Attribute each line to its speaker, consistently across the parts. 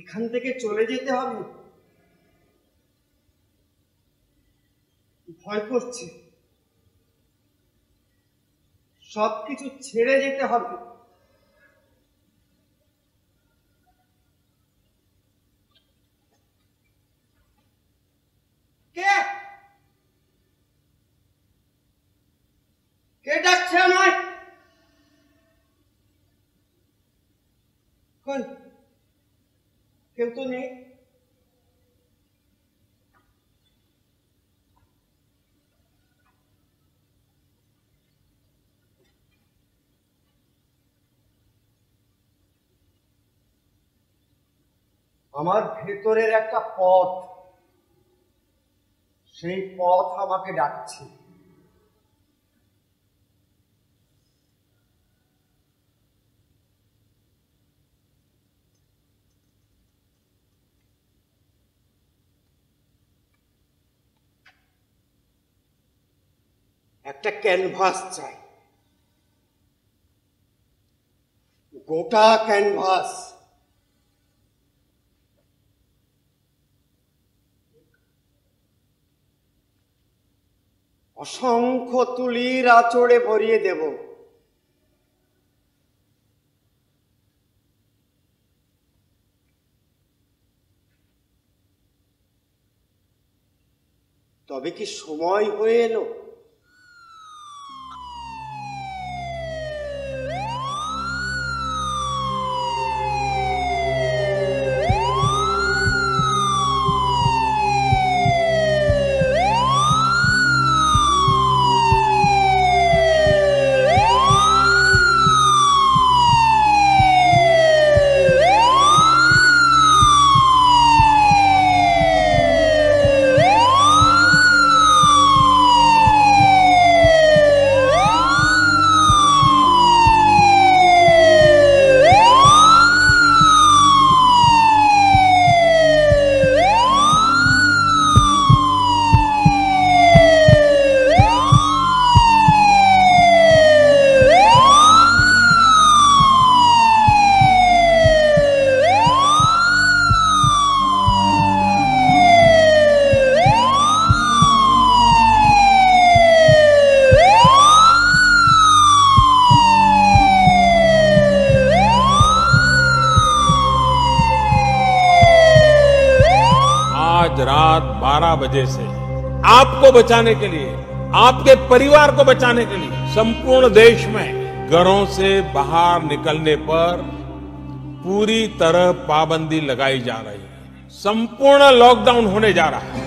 Speaker 1: এখান থেকে চলে যেতে হবে। ভয় করছে, সবকিছু ছেড়ে যেতে হবে। কে কে ডাকছে আমায়? কই, কেউ তো নেই। আমার ভেতরের একটা পথ, সেই পথ আমাকে ডাকছে। একটা ক্যানভাস চাই, গোটা ক্যানভাস। অসংখ্য তুলির আঁচড়ে ভরিয়ে দেব। তবে কি সময় হয়ে এলো?
Speaker 2: रात 12 बजे से आपको बचाने के लिए, आपके परिवार को बचाने के लिए संपूर्ण देश में घरों से बाहर निकलने पर पूरी तरह पाबंदी लगाई जा रही है। संपूर्ण लॉकडाउन होने जा रहा है।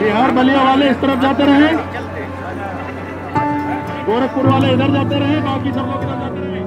Speaker 3: बिहार बलिया वाले इस तरफ जाते रहे, गोरखपुर वाले इधर जाते रहे, बाकी सब लोग इधर जाते रहे।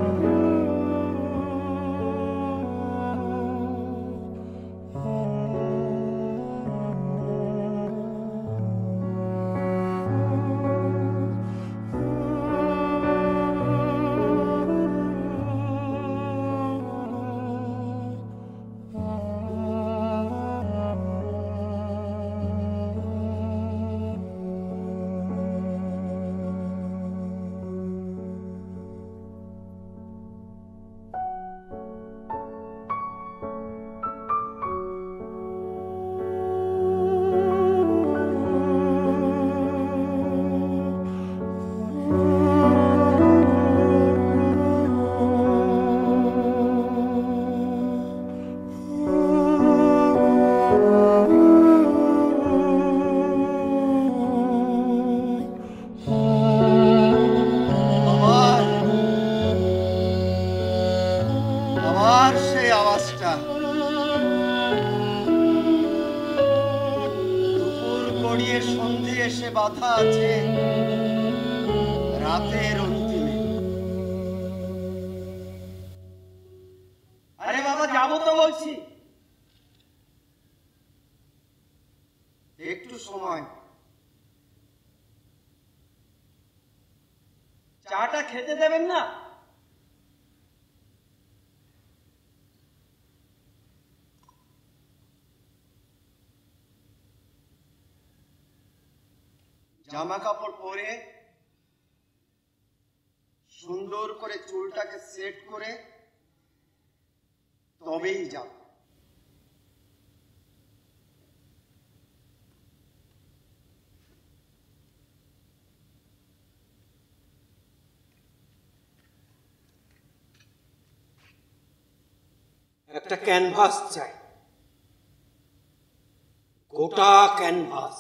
Speaker 1: বাধা আছে রাতের অন্তিমে। আরে বাবা যাবো তো বলছি, একটু সময়। চাটা খেতে দেবেন না? জামা কাপড় পরে সুন্দর করে চুলটাকে সেট করে তবেই যাব।
Speaker 4: একটা ক্যানভাস চাই, গোটা ক্যানভাস।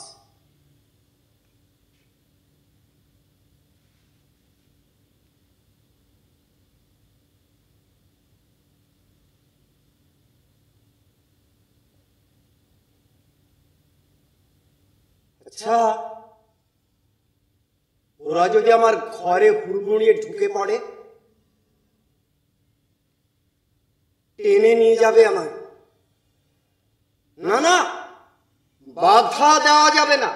Speaker 4: আচ্ছা, ওরা যদি আমার ঘরে হুড়মুড়িয়ে ঢুকে পড়ে, টেনে নিয়ে যাবে আমার? না না, বাধা দেওয়া যাবে না।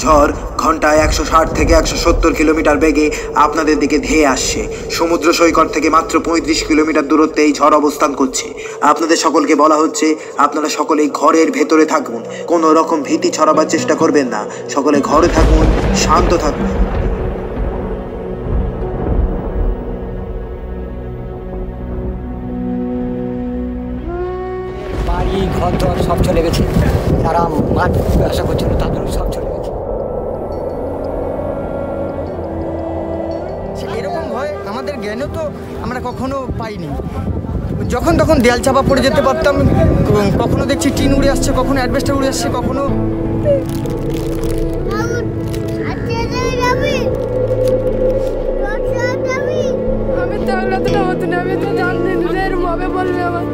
Speaker 5: ঝড় ঘন্টায় 160 থেকে 170 কিলোমিটার বেগে আপনাদের দিকে ধেয়ে আসছে। সমুদ্র সৈকত থেকে মাত্র 35 কিলোমিটার দূরত্বে এই ঝড় অবস্থান করছে। আপনাদের সকলকে বলা হচ্ছে আপনারা সকলেই ঘরের ভেতরে থাকুন, কোনো রকম ভীতি ছড়াবার চেষ্টা করবেন না। সকলে ঘরে থাকুন, শান্ত থাকুন।
Speaker 6: বাড়ি ঘর দর সব চলে গেছে, যারা মাছ ব্যবসা করছিল তাদেরও সব চলে গেছে।
Speaker 7: এরকম ভয় আমাদের জ্ঞানে তো আমরা কখনো পাইনি। যখন তখন দেয়াল চাপা পড়ে যেতে পারতাম। কখনো দেখছি টিন উড়ে আসছে, কখনো অ্যাডভেস্টার উড়ে আসছে, কখনো
Speaker 8: আমি থাকলে তো হতো না, আমি তো জানি না এরকম ভাবে বলবে আমার।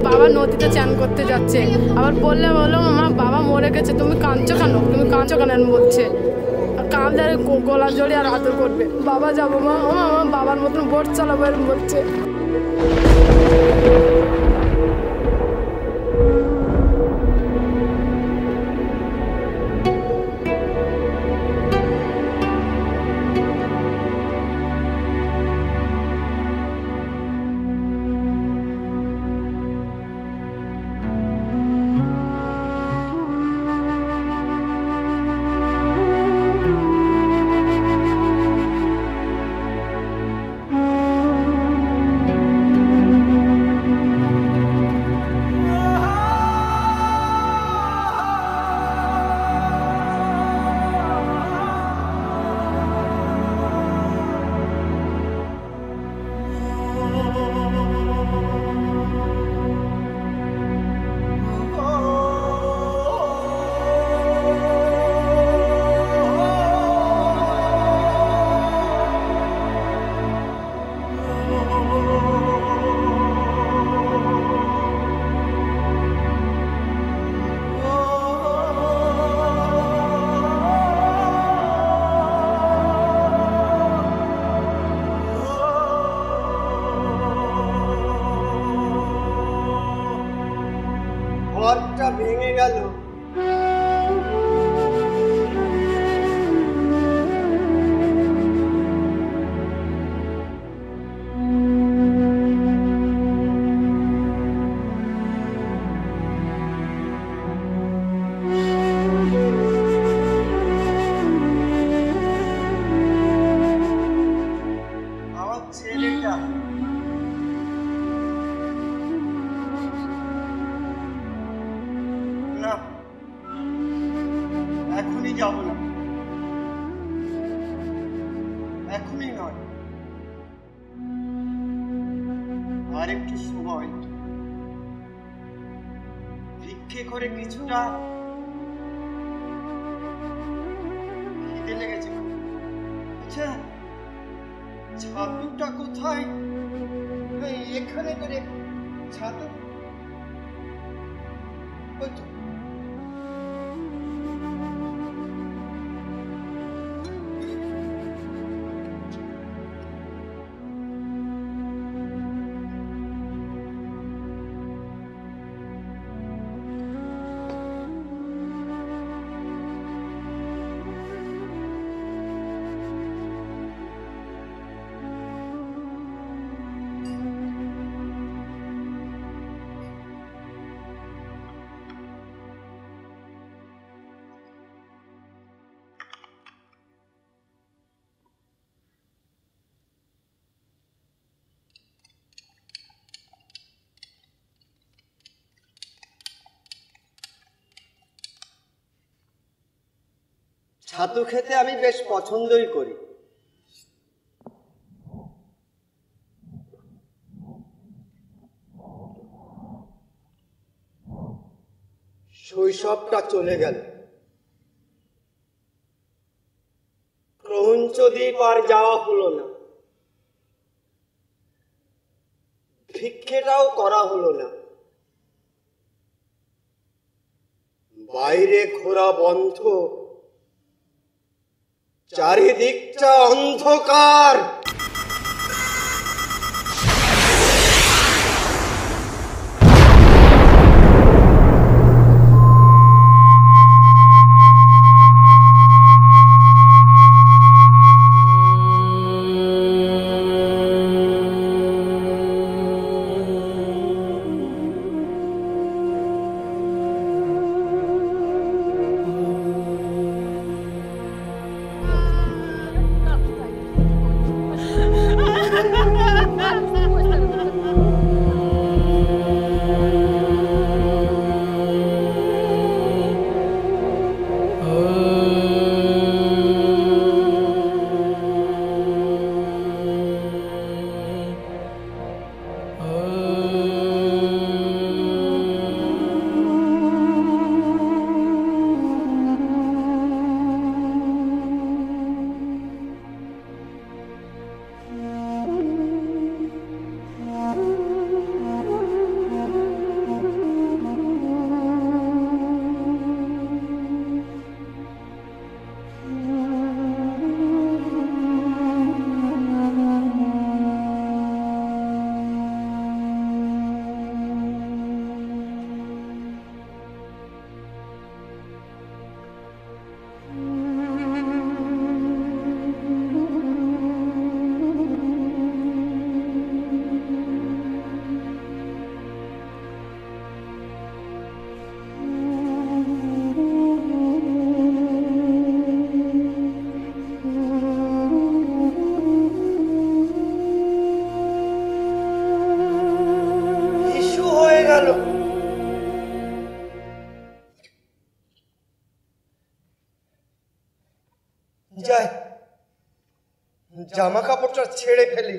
Speaker 8: বাবা নদীতে চান করতে যাচ্ছে, আবার বললো মামা বাবা মরে গেছে, তুমি কাঁদছো কেন, তুমি কাঁদছো কেন বলছে। কাঁদলে গলা জড়িয়ে আর আদর করবে। বাবা যাবো মা, ও মামা বাবার মতন বোট চালাবো এরকম বলছে।
Speaker 4: ঘরটা ভেঙে গেল।
Speaker 1: আমার ছেলেটা না, এখনই যাব না, এখনই নয়, আর একটু সময় ভিক্ষে করে কিছুটা খিদে লেগেছে। আচ্ছা, ছাতুটা কোথায়? এখানে করে ছাতু। ওই তো।
Speaker 4: ছাতু খেতে আমি বেশ পছন্দই করি। শৈশবটা চলে গেল, ক্রৌঞ্চ দ্বীপ আর যাওয়া হলো না, ভিক্ষেটাও করা হলো না, বাইরে ঘোরা বন্ধ, চারিদিকটা অন্ধকার। যাই, জামা কাপড়টা ছেড়ে ফেলি।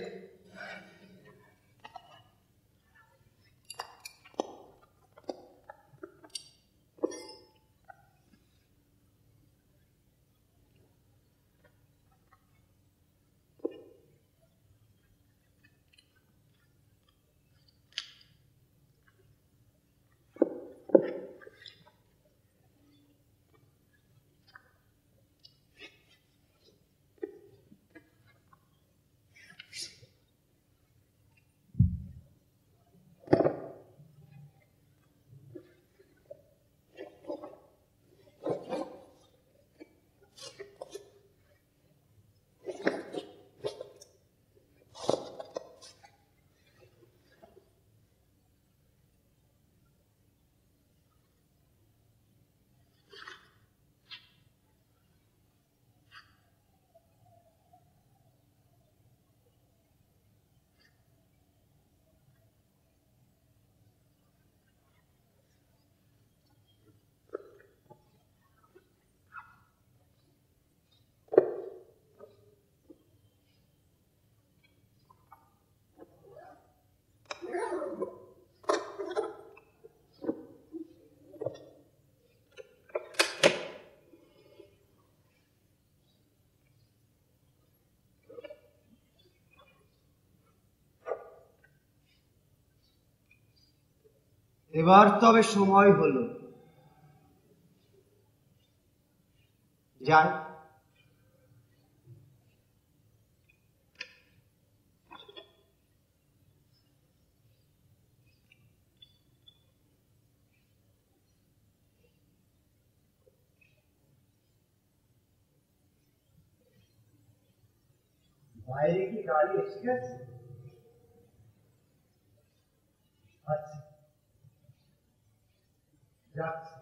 Speaker 4: এবার তবে সময় হলো, যাই। বাইরে কি গাড়ি এসে গেছে? আচ্ছা, যাচ্ছি।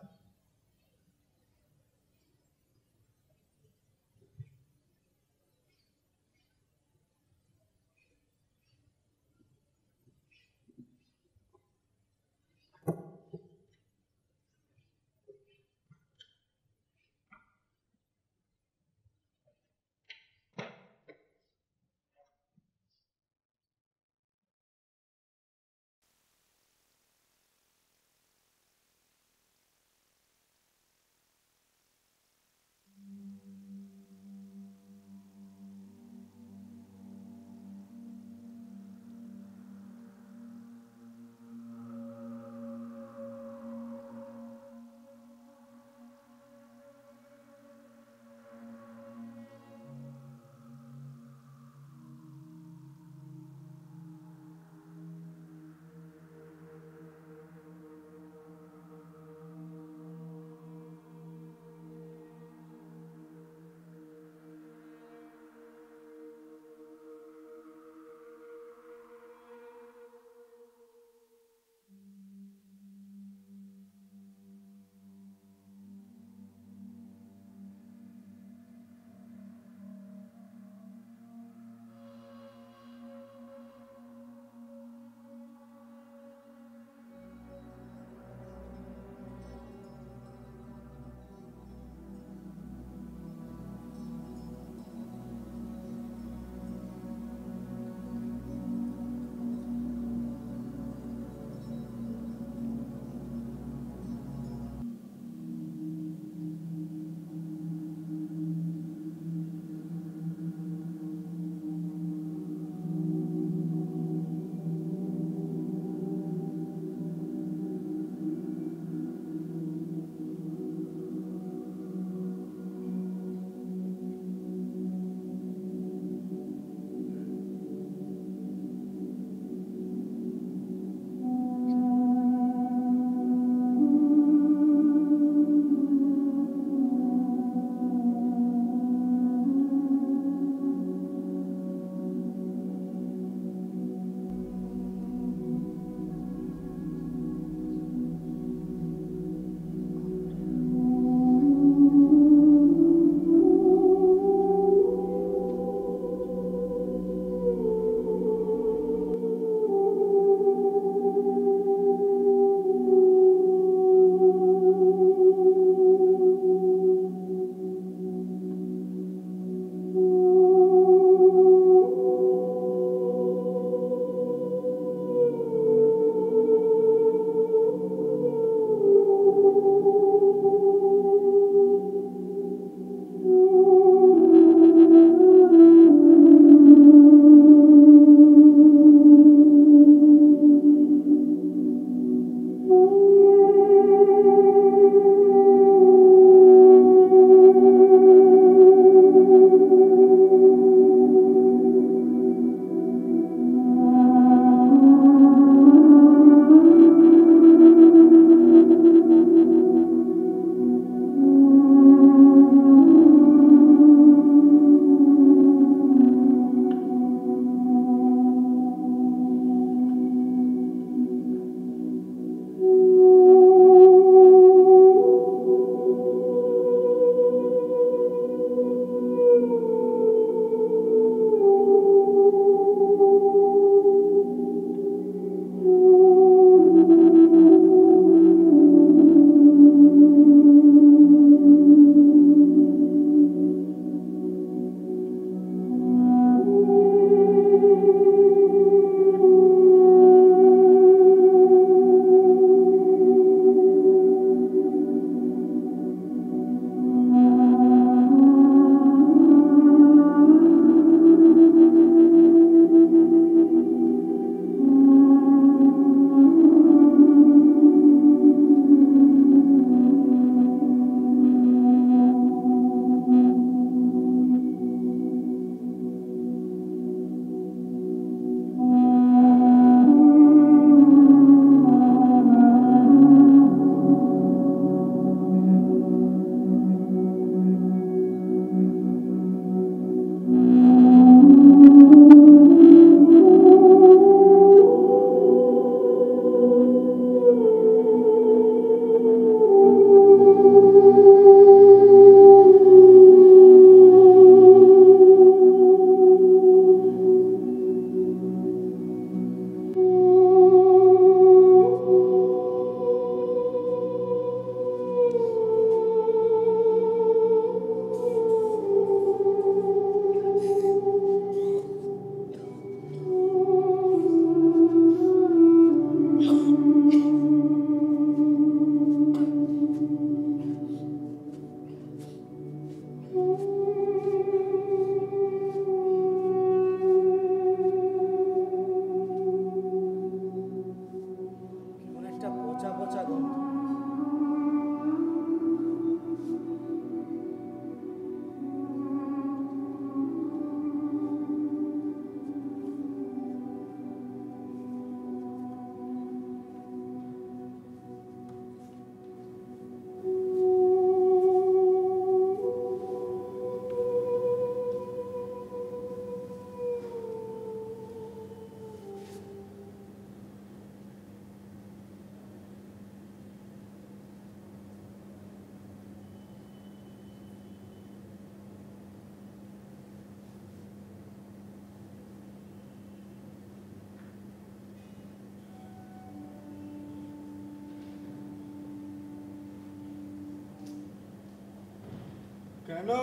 Speaker 1: কেন?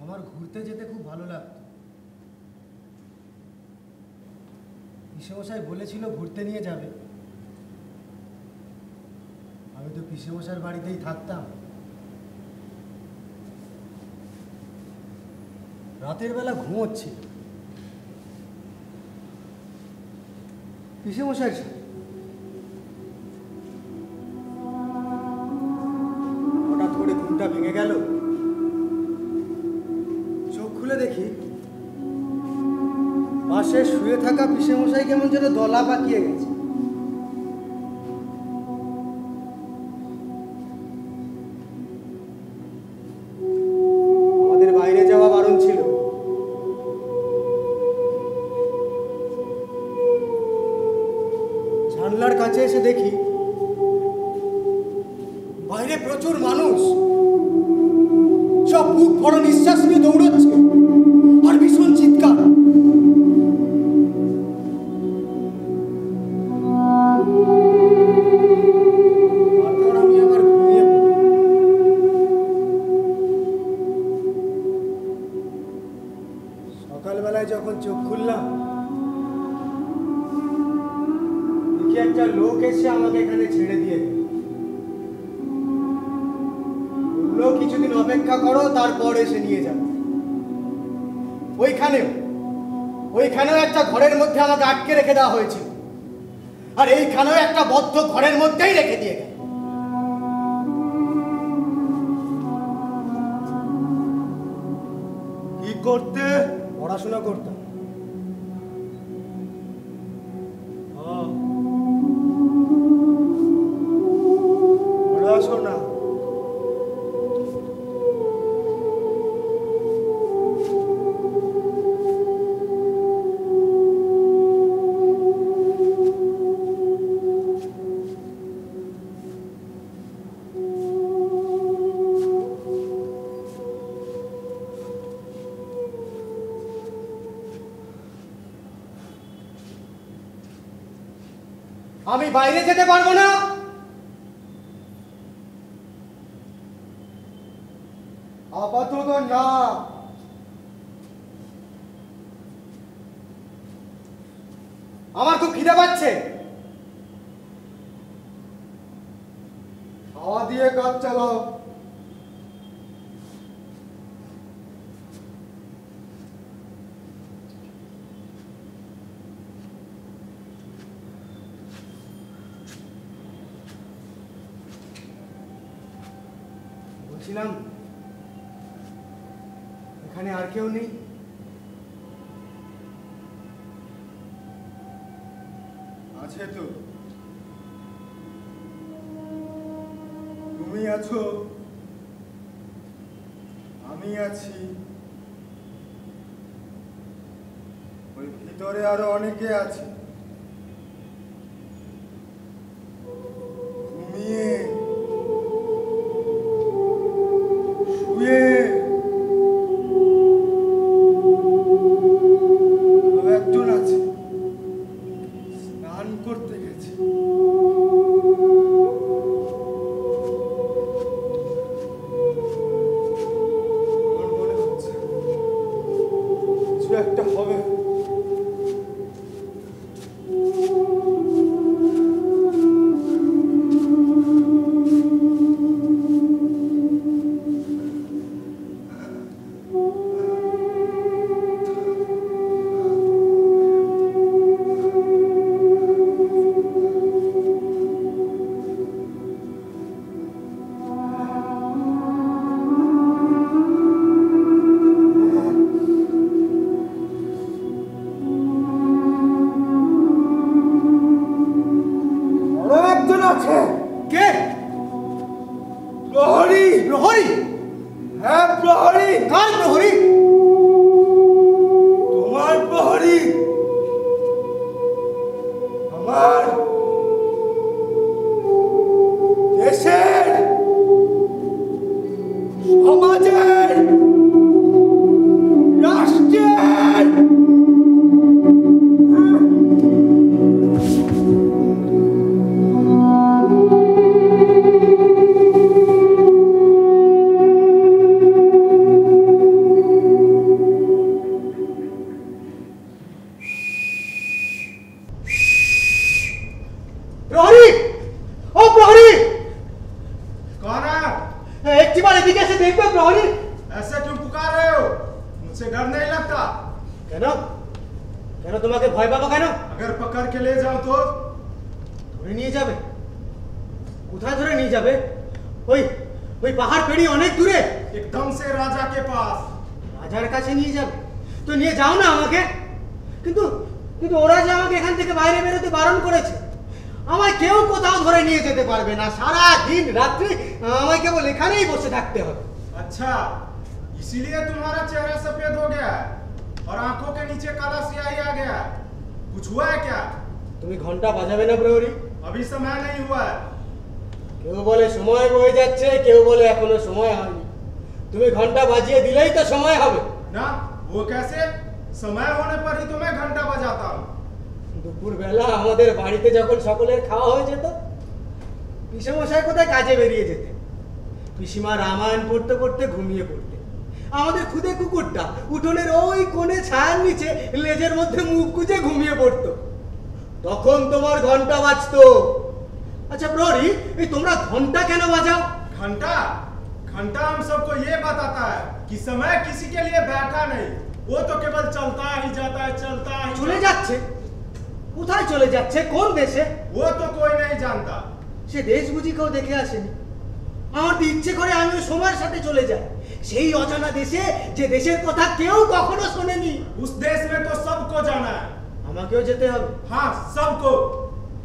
Speaker 9: আমার ঘুরতে যেতে খুব ভালো লাগতো। পিসেমশাই বলেছিল ঘুরতে নিয়ে যাবে। আমি তো পিসেমশাইয়ের বাড়িতেই থাকতাম। রাতের বেলা ঘুমোচ্ছি পিসেমশাইয়ের সাথে। হঠাৎ করে ঘুমটা ভেঙে গেল। চোখ খুলে দেখি পাশে শুয়ে থাকা পিসেমশাই কেমন যেন দলা পাকিয়ে গেছে। আমাদের বাইরে যাওয়া বারণ ছিল। জানলার কাছে এসে দেখি বাইরে প্রচুর মানুষ, সব বুক ভরা নিঃশ্বাস নিয়ে দৌড়চ্ছে আর ভীষণ চিৎকার। তারপর আমি আবার ঘুমিয়ে পড়ি। সকালবেলায় যখন চোখ খুললাম দেখি একটা লোক এসে আমাকে এখানে ছেড়ে দিয়ে গেল। বললো কিছুদিন অপেক্ষা করো, তারপর এসে নিয়ে যাবে। ওইখানেও একটা ঘরের মধ্যে আমাকে আটকে রেখে দেওয়া হয়েছিল, আর এইখানেও একটা বদ্ধ ঘরের মধ্যেই রেখে দিয়ে গেল।
Speaker 1: কি করতে?
Speaker 9: পড়াশোনা করতাম।
Speaker 1: পড়াশোনা?
Speaker 9: আমি বাইরে যেতে পারবো না।
Speaker 1: আপাতত না।
Speaker 9: আমার খুব খিদে পাচ্ছে।
Speaker 1: খাওয়া দিয়ে কাজ চালাও।
Speaker 9: বলছিলাম এখানে আর কেউ নেই?
Speaker 1: আছে তো। তুমি আছো, আমি আছি, ওই ভিতরে আরো অনেকে আছে। ঘুমিয়ে শুয়ে আরো একজন আছে, স্নান করতে গেছে। আমার মনে হচ্ছে কিছু একটা হবে। আরো একজন আছে।
Speaker 9: কে?
Speaker 1: প্রহরী।
Speaker 9: প্রহরী?
Speaker 1: হ্যাঁ, প্রহরী।
Speaker 9: কার প্রহরী?
Speaker 1: তোমার প্রহরী। আমার দেশের, সমাজের, রাষ্ট্রের
Speaker 9: এদিকে এসে দেখবে প্রহরী?
Speaker 1: ऐसे क्यों पुकार रहे हो? मुझसे डर नहीं लगता?
Speaker 9: কেন কেন তোমাকে ভয় পাবো কেন?
Speaker 1: अगर पकड़ के ले जाऊं तो?
Speaker 9: ধরে নিয়ে যাবে? কোথায় ধরে নিয়ে যাবে? ওই ওই পাহাড় পেরিয়ে অনেক দূরে
Speaker 1: एकदम से राजा के पास।
Speaker 9: রাজার কাছে নিয়ে যাবে? তো নিয়ে যাও না আমাকে। কিন্তু কিন্তু ওরা যে আমাকে এখান থেকে বাইরে বেরোতে বারণ করেছে। আমায় কেউ কোথাও ধরে নিয়ে যেতে পারবে না। সারা দিন রাত্রি আমায় কেবল এখানেই বসে থাকতে হবে।
Speaker 1: अच्छा, इसीलिए तुम्हारा चेहरा सफेद हो गया है और आंखों के नीचे काला स्याही आ गया है। कुछ हुआ है क्या?
Speaker 9: তুমি ঘন্টা বাজাবে না প্রহরী?
Speaker 1: अभी समय नहीं हुआ है।
Speaker 9: কেউ বলে সময় বয়ে যাচ্ছে, কেউ বলে এখনো সময় হয়নি। তুমি ঘন্টা বাজিয়ে দিলেই তো সময় হবে।
Speaker 1: ना, वो कैसे? समय होने पर ही तो मैं घंटा बजाता हूँ।
Speaker 9: দুপুর বেলা আমাদের বাড়িতে যখন সকলের খাওয়া হয়ে যেত, পিসেমশাই কোথায় কাজে বেরিয়ে যেতে, পিসিমা রামায়ণ পড়তে পড়তে ঘুমিয়ে পড়তে, আমাদের খুদে কুকুরটা উঠোনের ওই কোণে ছায়ার নিচে লেজের মধ্যে মুখ গুজে ঘুমিয়ে পড়তো। তখন তোমার ঘন্টা বাজতো। আচ্ছা প্রহরী, এই তোমরা ঘন্টা কেন বাজাও?
Speaker 1: घंटा घंटा हम सबको ये बताता है कि समय किसी के लिए बैठा नहीं, वो तो केवल चलता ही जाता है, चलता ही
Speaker 9: চলে যাচ্ছে? কোথায় চলে যাচ্ছে? কোন দেশে?
Speaker 1: वो तो कोई नहीं जानता।
Speaker 9: সে দেশ বুঝি কেউ দেখে আসেনি। আমার তো ইচ্ছে করে আমিও সময়ের সাথে চলে যাই, সেই অজানা দেশে যে দেশের কথা কেউ কখনো শোনেনি।
Speaker 1: उस देश में तो सबको जाना है।
Speaker 9: আমাকেও যেতে হবে।
Speaker 1: हाँ, सबको।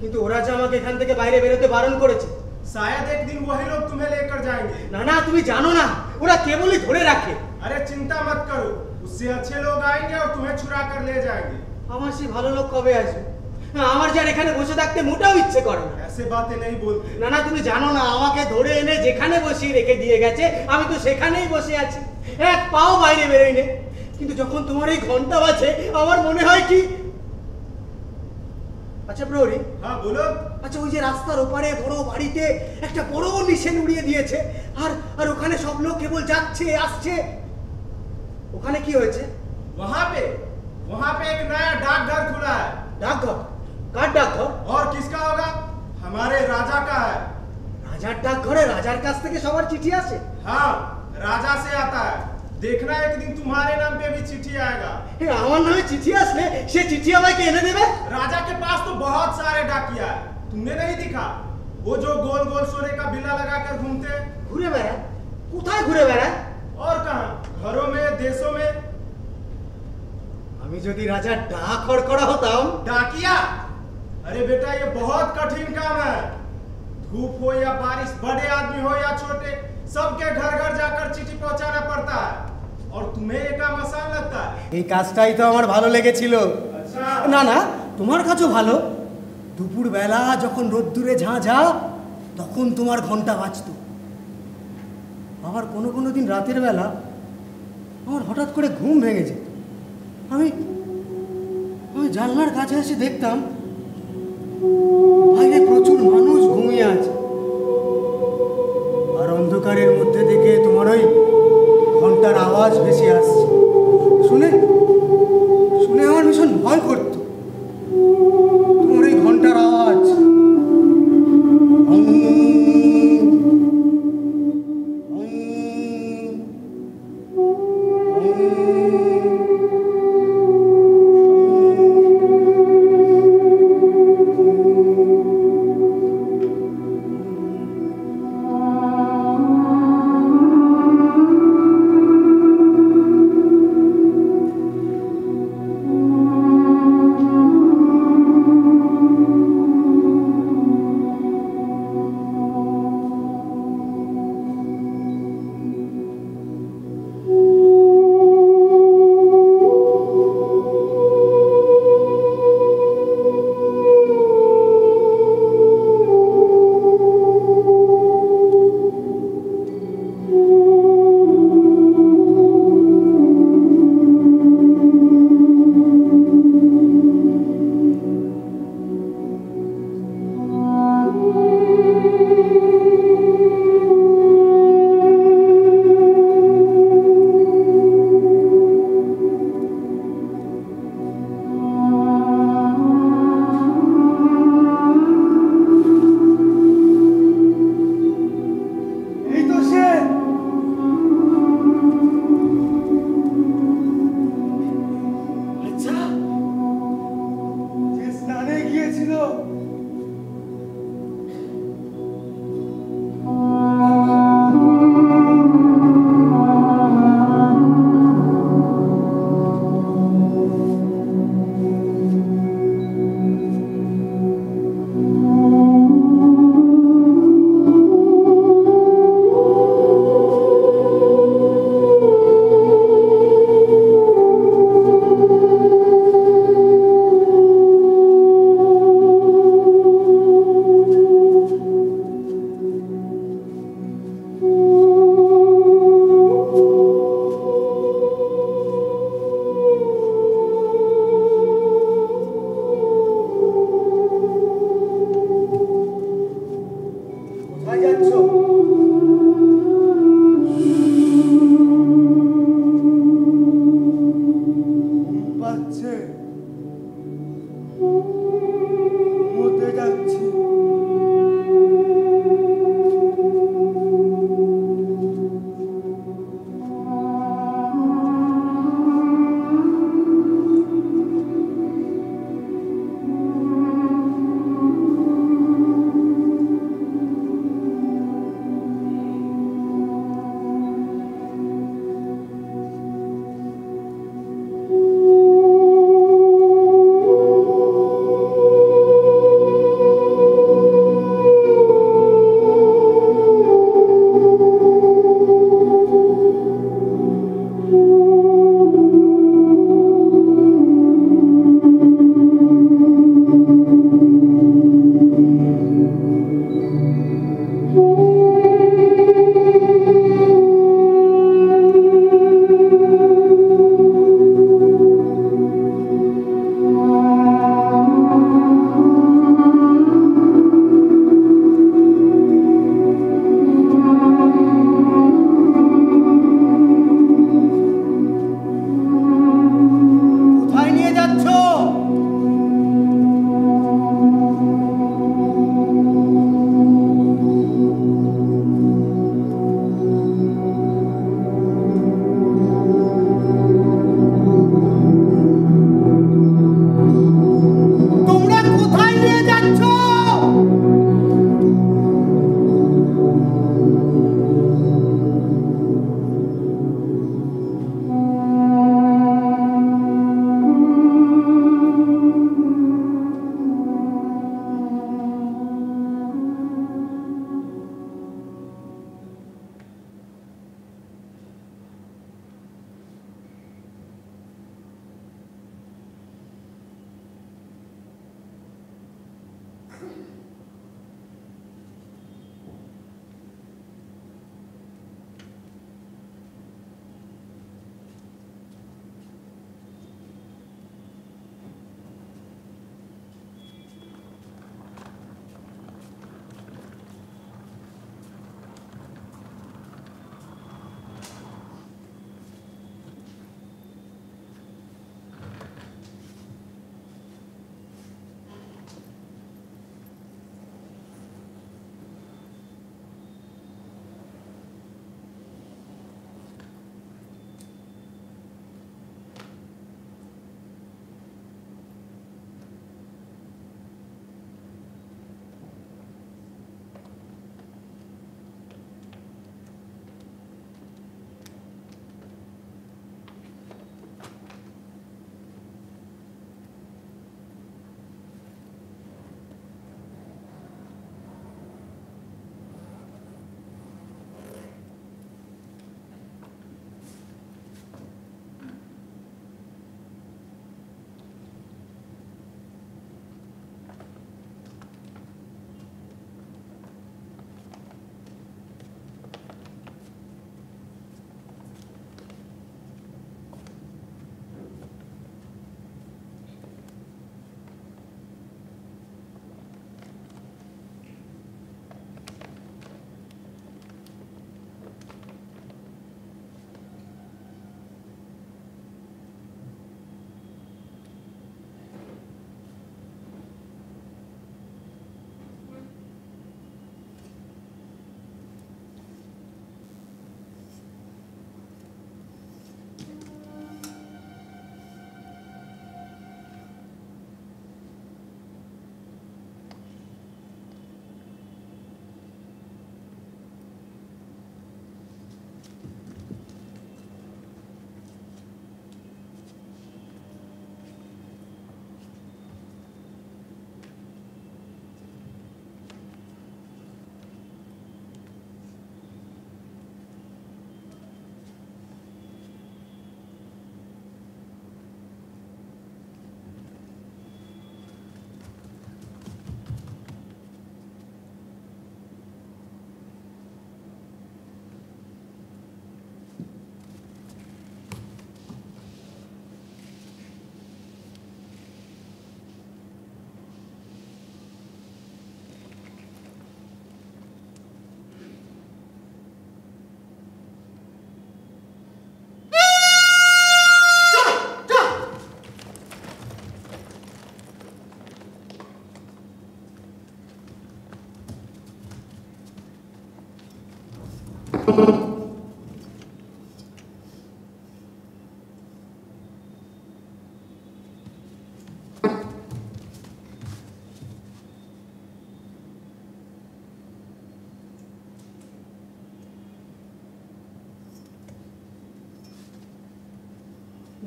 Speaker 9: কিন্তু ওরা যে আমাকে এখান থেকে বাইরে বেরোতে বারণ করেছে।
Speaker 1: शायद एक दिन वही लोग तुम्हें लेकर जाएंगे।
Speaker 9: না না, তুমি জানো না, ওরা কেবলই ধরে রাখে।
Speaker 1: अरे चिंता मत करो, उससे अच्छे लोग आएंगे और तुम्हें छुड़ा कर ले जाएंगे।
Speaker 9: আমার সেই ভালো লোক কবে আসবে? আমার যার এখানে বসে থাকতে মোটেও ইচ্ছে করে না।
Speaker 1: ऐसे बातें नहीं बोलते।
Speaker 9: না না, তুমি জানো না, আমাকে ধরে এনে যেখানে বসিয়ে রেখে দিয়ে গেছে, আমি তো সেখানেই বসে আছি, এক পাও বাইরে বেরোই নে। কিন্তু যখন তোমার এই ঘন্টা বাজে, আমার মনে হয় কি। আচ্ছা প্রহরী,
Speaker 1: हाँ बोलो।
Speaker 9: আচ্ছা ওই যে রাস্তার ওপারে বড় বাড়িতে একটা বড় নিশান উড়িয়ে দিয়েছে, আর আর ওখানে সব লোক কেবল যাচ্ছে আসছে, ওখানে কি হয়েছে?
Speaker 1: वहाँ पे एक नया डाकघर खुला है।
Speaker 9: ডাকঘর? কার ডাকঘর?
Speaker 1: और किसका होगा? हमारे राजा का है।
Speaker 9: রাজার ডাকঘরে রাজার কাছ থেকে সবার চিঠি আসে?
Speaker 1: हाँ, राजा से आता है। देखना एक दिन तुम्हारे नाम पे भी चिट्ठी आएगा।
Speaker 9: আমার নামে চিঠি আসলে সে চিঠি আমাকে এনে দেবে?
Speaker 1: राजा के पास तो बहुत सारे डाकिया है, तुमने नहीं दिखा? वो जो गोल गोल सोने का बिल्ला लगाकर घूमते हैं।
Speaker 9: ঘুরে বেড়ায়? কোথায় ঘুরে বেড়ায়?
Speaker 1: और कहाँ? घरों में, देशों में।
Speaker 9: আমি যদি রাজার ডাক হড়কড়া হতাম।
Speaker 1: डाकिया? अरे बेटा, ये बहुत कठिन काम है। धूप हो या बारिश, बड़े आदमी हो या छोटे, सबके घर घर जाकर चिट्ठी पहुंचाना पड़ता है। और तुम्हें ये काम आसान लगता है?
Speaker 9: এই কাজটাই তো আমার ভালো লেগেছিল।
Speaker 1: अच्छा।
Speaker 9: না না, তোমার কাছেও ভালো। দুপুর বেলা যখন রোদ্দুরে ঝাঁঝা, তখন তোমার ঘন্টা বাজতো। আবার কোনো কোনো দিন রাতের বেলা আমার হঠাৎ করে ঘুম ভেঙে যেত। আমি আমি জানলার কাছে এসে দেখতাম বাইরে প্রচুর মানুষ ঘুমিয়ে আছে, আর অন্ধকারের মধ্যে থেকে তোমার ওই ঘন্টার আওয়াজ ভেসে আসছে। শুনে শুনে আমার ভীষণ ভয় করতো। তোমার ওই ঘন্টার আওয়াজ, যাচ্ছ?
Speaker 10: পাচ্ছে ঘুমোতে যাচ্ছি।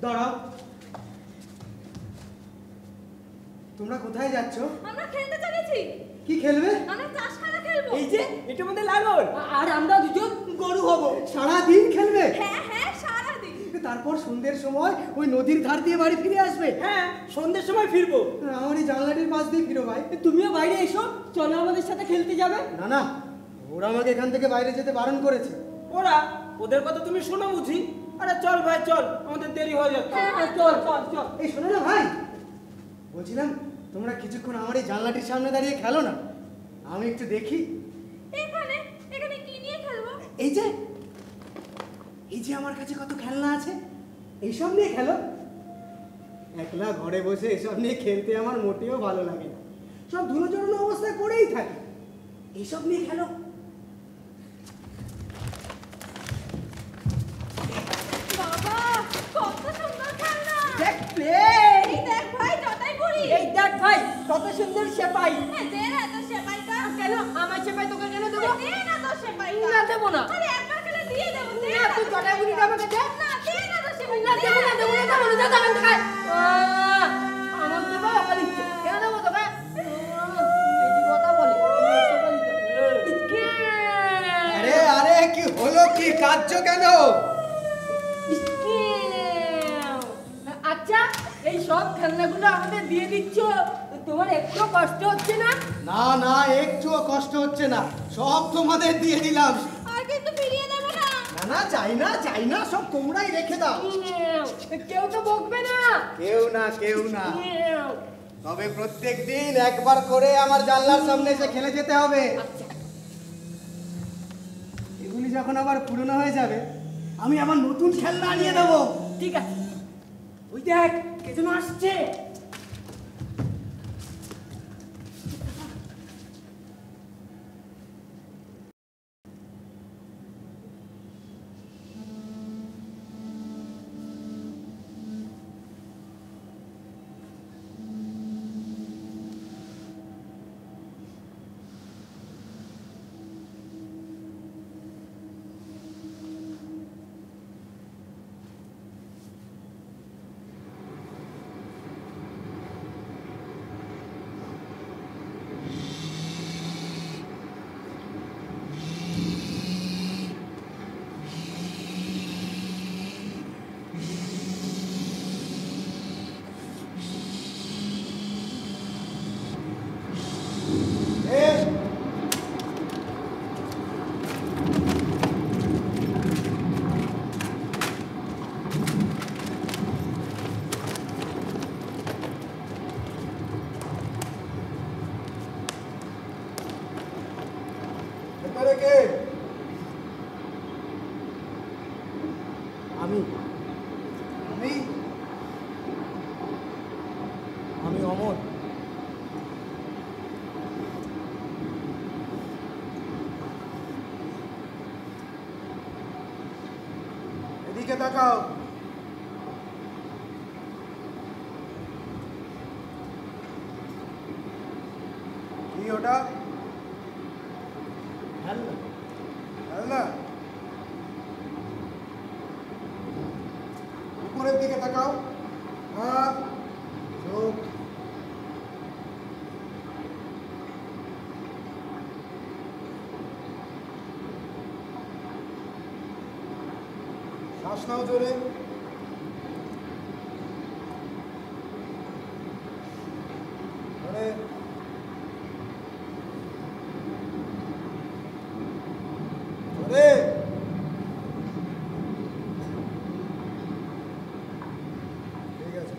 Speaker 9: দাঁড়াও, তোমরা কোথায় যাচ্ছ?
Speaker 11: আমরা খেলতে চলেছি।
Speaker 9: কি খেলবে?
Speaker 11: আমরা চাষ খেলা খেলবো।
Speaker 7: এই যে এটা আমাদের লাঙল, আর আমরা দুজন গরু হব।
Speaker 9: সারা দিন খেলবে?
Speaker 11: হ্যাঁ হ্যাঁ সারা দিন।
Speaker 9: তারপর সন্ধ্যের সময় ওই নদীর ধার দিয়ে বাড়ি ফিরে আসবে?
Speaker 7: হ্যাঁ, সন্ধ্যের সময় ফিরবো।
Speaker 9: আমার এই জানলাটির পাশ দিয়ে ফিরো ভাই।
Speaker 7: তুমিও বাইরে এসো, চলো আমাদের সাথে খেলতে যাবে।
Speaker 9: না না, ওরা আমাকে এখান থেকে বাইরে যেতে বারণ করেছে।
Speaker 7: ওদের কথা তুমি শোনো বুঝি? আরে চল ভাই চল, আমাদের দেরি হয়ে যাচ্ছে। চল চল চল।
Speaker 9: এই শোনো না ভাই, বলছিলাম তোমরা কিছুক্ষণ আমার এই জানলাটির সামনে দাঁড়িয়ে খেলো না, আমি একটু দেখি।
Speaker 11: এখানে এখানে কি নিয়ে খেলবো?
Speaker 9: এই যে আমার কাছে কত খেলনা আছে, এইসব নিয়ে খেলো। একলা ঘরে বসে এসব নিয়ে খেলতে আমার মোটেও ভালো লাগে না, সব ধুলো জড়ানো অবস্থায় পড়েই থাকে। এইসব নিয়ে খেলো।
Speaker 11: বাবা কত সুন্দর খেলনা।
Speaker 7: দেখ
Speaker 11: এই দেখ ভাই জটাই বুড়ি।
Speaker 7: এই দেখ ভাই কত সুন্দর সেপাই।
Speaker 11: দে না তো সেপাইটা।
Speaker 7: কেন আমার সেপাই তোকে কেন দেবো?
Speaker 11: দে না তো সেপাইটা।
Speaker 7: না দেবো না।
Speaker 11: আরে একবার খেলে দিয়ে দেবো। দে
Speaker 7: না তুই জটাই বুড়িটা আমাকে দে।
Speaker 11: না দে না তো সেপাইটা।
Speaker 7: না দেবো না দেবো না দেবো না, যা যা খাই। আমার দেবো আমার ইচ্ছে, কেন দেবো তোকে? এই কথা বলে
Speaker 9: আরে আরে কি হলো, কি কাঁদছো কেন?
Speaker 7: আচ্ছা, এই সব খেলনাগুলো আমাদের দিয়ে দিচ্ছ, তোমার একটু কষ্ট হচ্ছে না?
Speaker 9: না না, একটুও কষ্ট হচ্ছে না, সব তোমাদের দিয়ে দিলাম।
Speaker 11: আর কিন্তু ফিরিয়ে দেবো না।
Speaker 9: না না, চাই না, সব তোমরাই রেখে দাও।
Speaker 7: কেউ তো বকবে না।
Speaker 9: কেউ না। তবে প্রত্যেক দিন একবার করে আমার জানলার সামনে এসে খেলে যেতে হবে। এগুলি যখন আবার পুরনো হয়ে যাবে, আমি আবার নতুন খেলনা আনিয়ে দেবো।
Speaker 7: ঠিক আছে, ওই দেখ কে যেন আসছে।
Speaker 9: আমি অমর। এদিকে তাকাও। কি ওটা? খেলনা। উপরের দিকে তাকাও। হ্যাঁ, চোখ। শ্বাস নাও জোরে। জোরে। ঠিক আছে।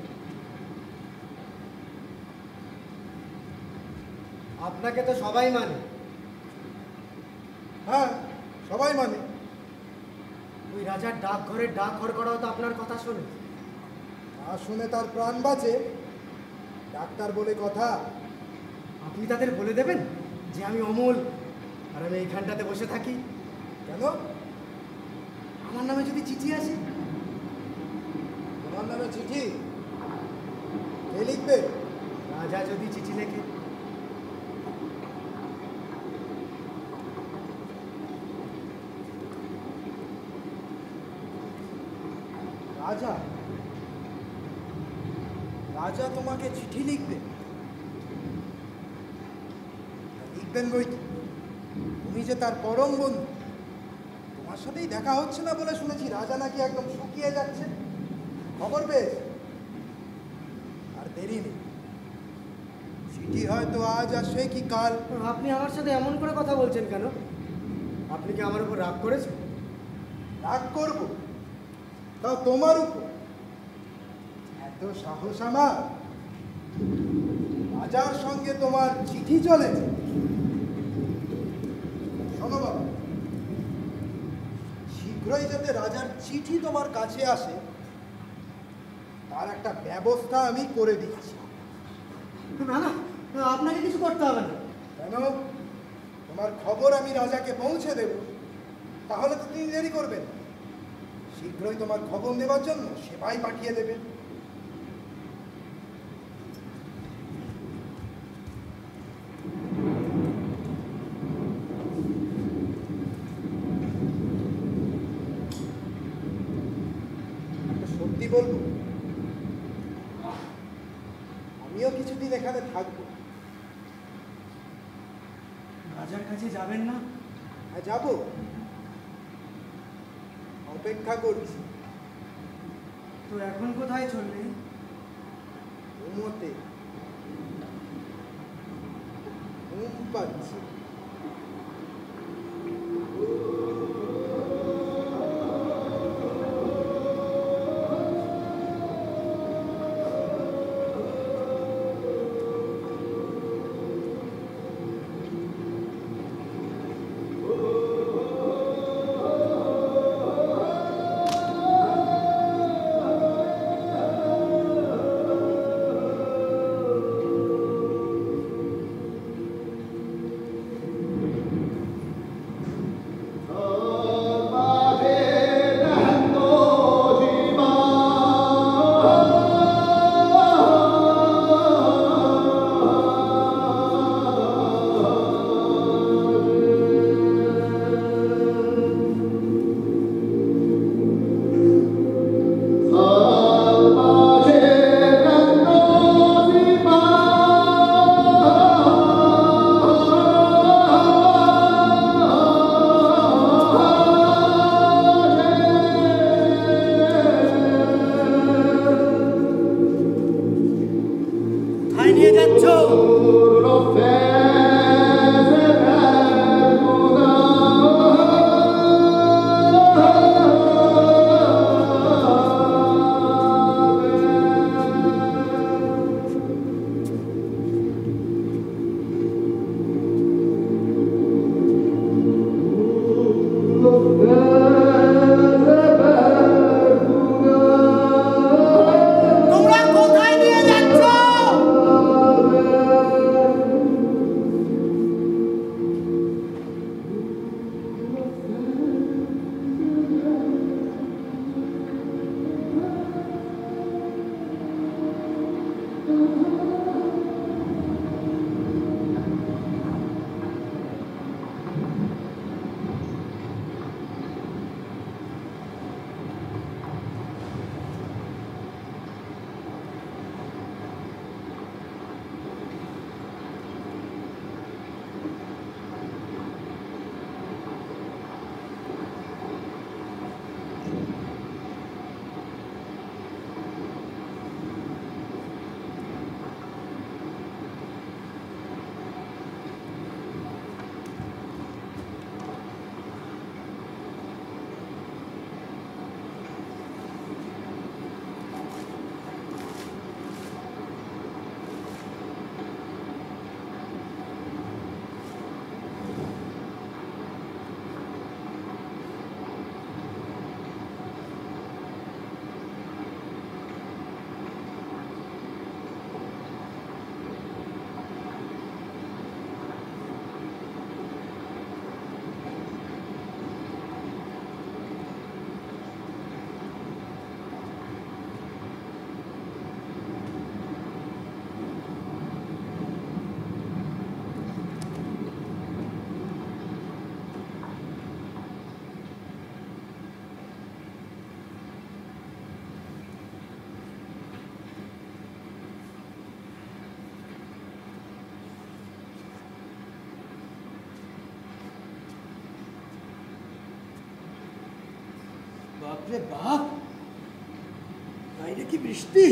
Speaker 9: আপনাকে তো সবাই মানে। হ্যাঁ, সবাই মানে। ওই রাজার ডাকঘরের ডাক করাও তো আপনার কথা শোনে। তা শুনে তার প্রাণ বাঁচে, ডাক্তার বলে কথা। আপনি তাদের বলে দেবেন যে আমি অমল, আর আমি এইখানটাতে বসে থাকি। কেন? আমার নামে যদি চিঠি আসে?
Speaker 10: তোমার নামে চিঠি কে লিখবে?
Speaker 9: রাজা যদি চিঠি লেখে?
Speaker 10: রাজা? রাজা তোমাকে চিঠি লিখবে? লিখবেন বই কি? তুমি যে তার পরম বন্ধু, তোমার সাথেই দেখা হচ্ছে না বলে শুনেছি রাজা নাকি একদম শুকিয়ে যাচ্ছে। খবর পেয়েছে? আর দেরি নেই, চিঠি হয়তো আজ আসে কি কাল।
Speaker 9: আপনি আমার সাথে এমন করে কথা বলছেন কেন? আপনি কি আমার উপর রাগ করেছেন?
Speaker 10: রাগ করব? তাও তোমার উপর? এত সাহস আমার? রাজার সঙ্গে তোমার চিঠি চলেছে? শোনো বাবা, শীঘ্রই যাতে রাজার চিঠি তোমার কাছে আসে তার একটা ব্যবস্থা আমি করে দিচ্ছি।
Speaker 9: না না, আপনাকে কিছু করতে হবে না।
Speaker 10: কেন? তোমার খবর আমি রাজাকে পৌঁছে দেব, তাহলে তো তিনি দেরি করবেন। শীঘ্রই তোমার খবর দেওয়ার জন্য সেবাই পাঠিয়ে দেবেন। সত্যি বলবো, আমিও কিছুদিন এখানে থাকবো।
Speaker 9: রাজার কাছে যাবেন না?
Speaker 10: হ্যাঁ, যাবো, অপেক্ষা করছি।
Speaker 9: তো এখন কোথায় চললেন?
Speaker 10: ঘুমোতে। ঘুম পাচ্ছে।
Speaker 9: বাপরে বাপ, বাইরে কি বৃষ্টি!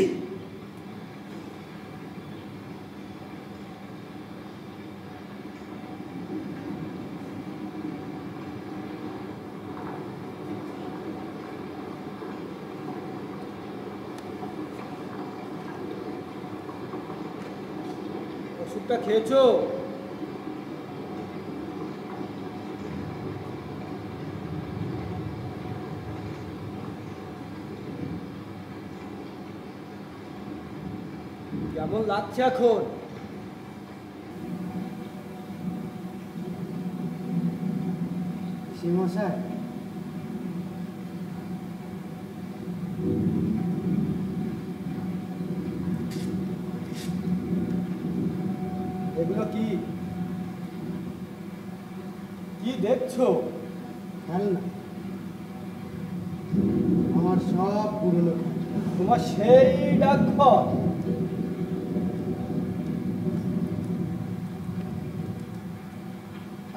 Speaker 9: ওষুধটা খেয়েছো? কেমন লাগছে এখন?
Speaker 7: মশাই,
Speaker 9: এগুলো কি কি দেখছো?
Speaker 7: খেলনা, আমার সব পুরনো খেলনা।
Speaker 9: তোমার সেই ডাকঘর?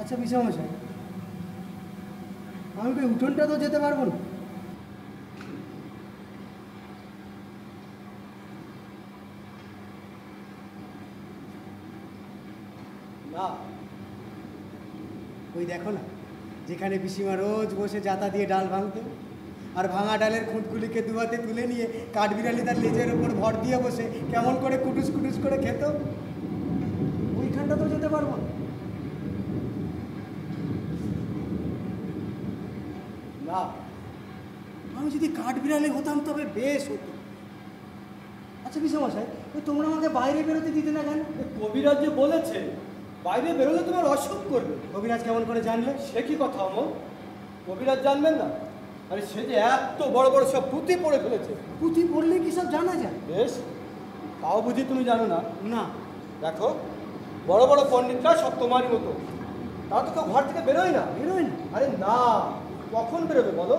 Speaker 7: আচ্ছা বিষমশাই, আমি তো উঠোনটা তো যেতে পারবো না।
Speaker 9: না,
Speaker 7: ওই দেখো না, যেখানে পিসিমা রোজ বসে জাতা দিয়ে ডাল ভাঙতো, আর ভাঙা ডালের খুঁটগুলিকে দুহাতে তুলে নিয়ে কাঠবিড়ালি তার লেজের ওপর ভর দিয়ে বসে কেমন করে কুটুস কুটুস করে খেত, ওইখানটা তো যেতে পারবো না।
Speaker 9: না,
Speaker 7: আমি যদি কাঠবিড়ালি হতাম তবে বেশ হতো। আচ্ছা বিষমশাই, তোমরা আমাকে বাইরে বেরোতে দিতে না কেন?
Speaker 9: কবিরাজ যে বলেছে বাইরে বেরোলে তোমার অসুখ করবে।
Speaker 7: কবিরাজ কেমন করে জানলে?
Speaker 9: সে কি কথা অমর, কবিরাজ জানবেন না? আরে সে যে এত বড় বড় সব পুঁথি পড়ে ফেলেছে।
Speaker 7: পুঁথি পড়লে কি সব জানা যায়?
Speaker 9: বেশ, তাও বুঝি তুমি জানো না?
Speaker 7: না।
Speaker 9: দেখো, বড় বড় পণ্ডিতরা সব তোমারই মতো, তারা তো কেউ ঘর থেকে বেরোয় না।
Speaker 7: বেরোয় না?
Speaker 9: আরে না, কখন বেরোবে বলো?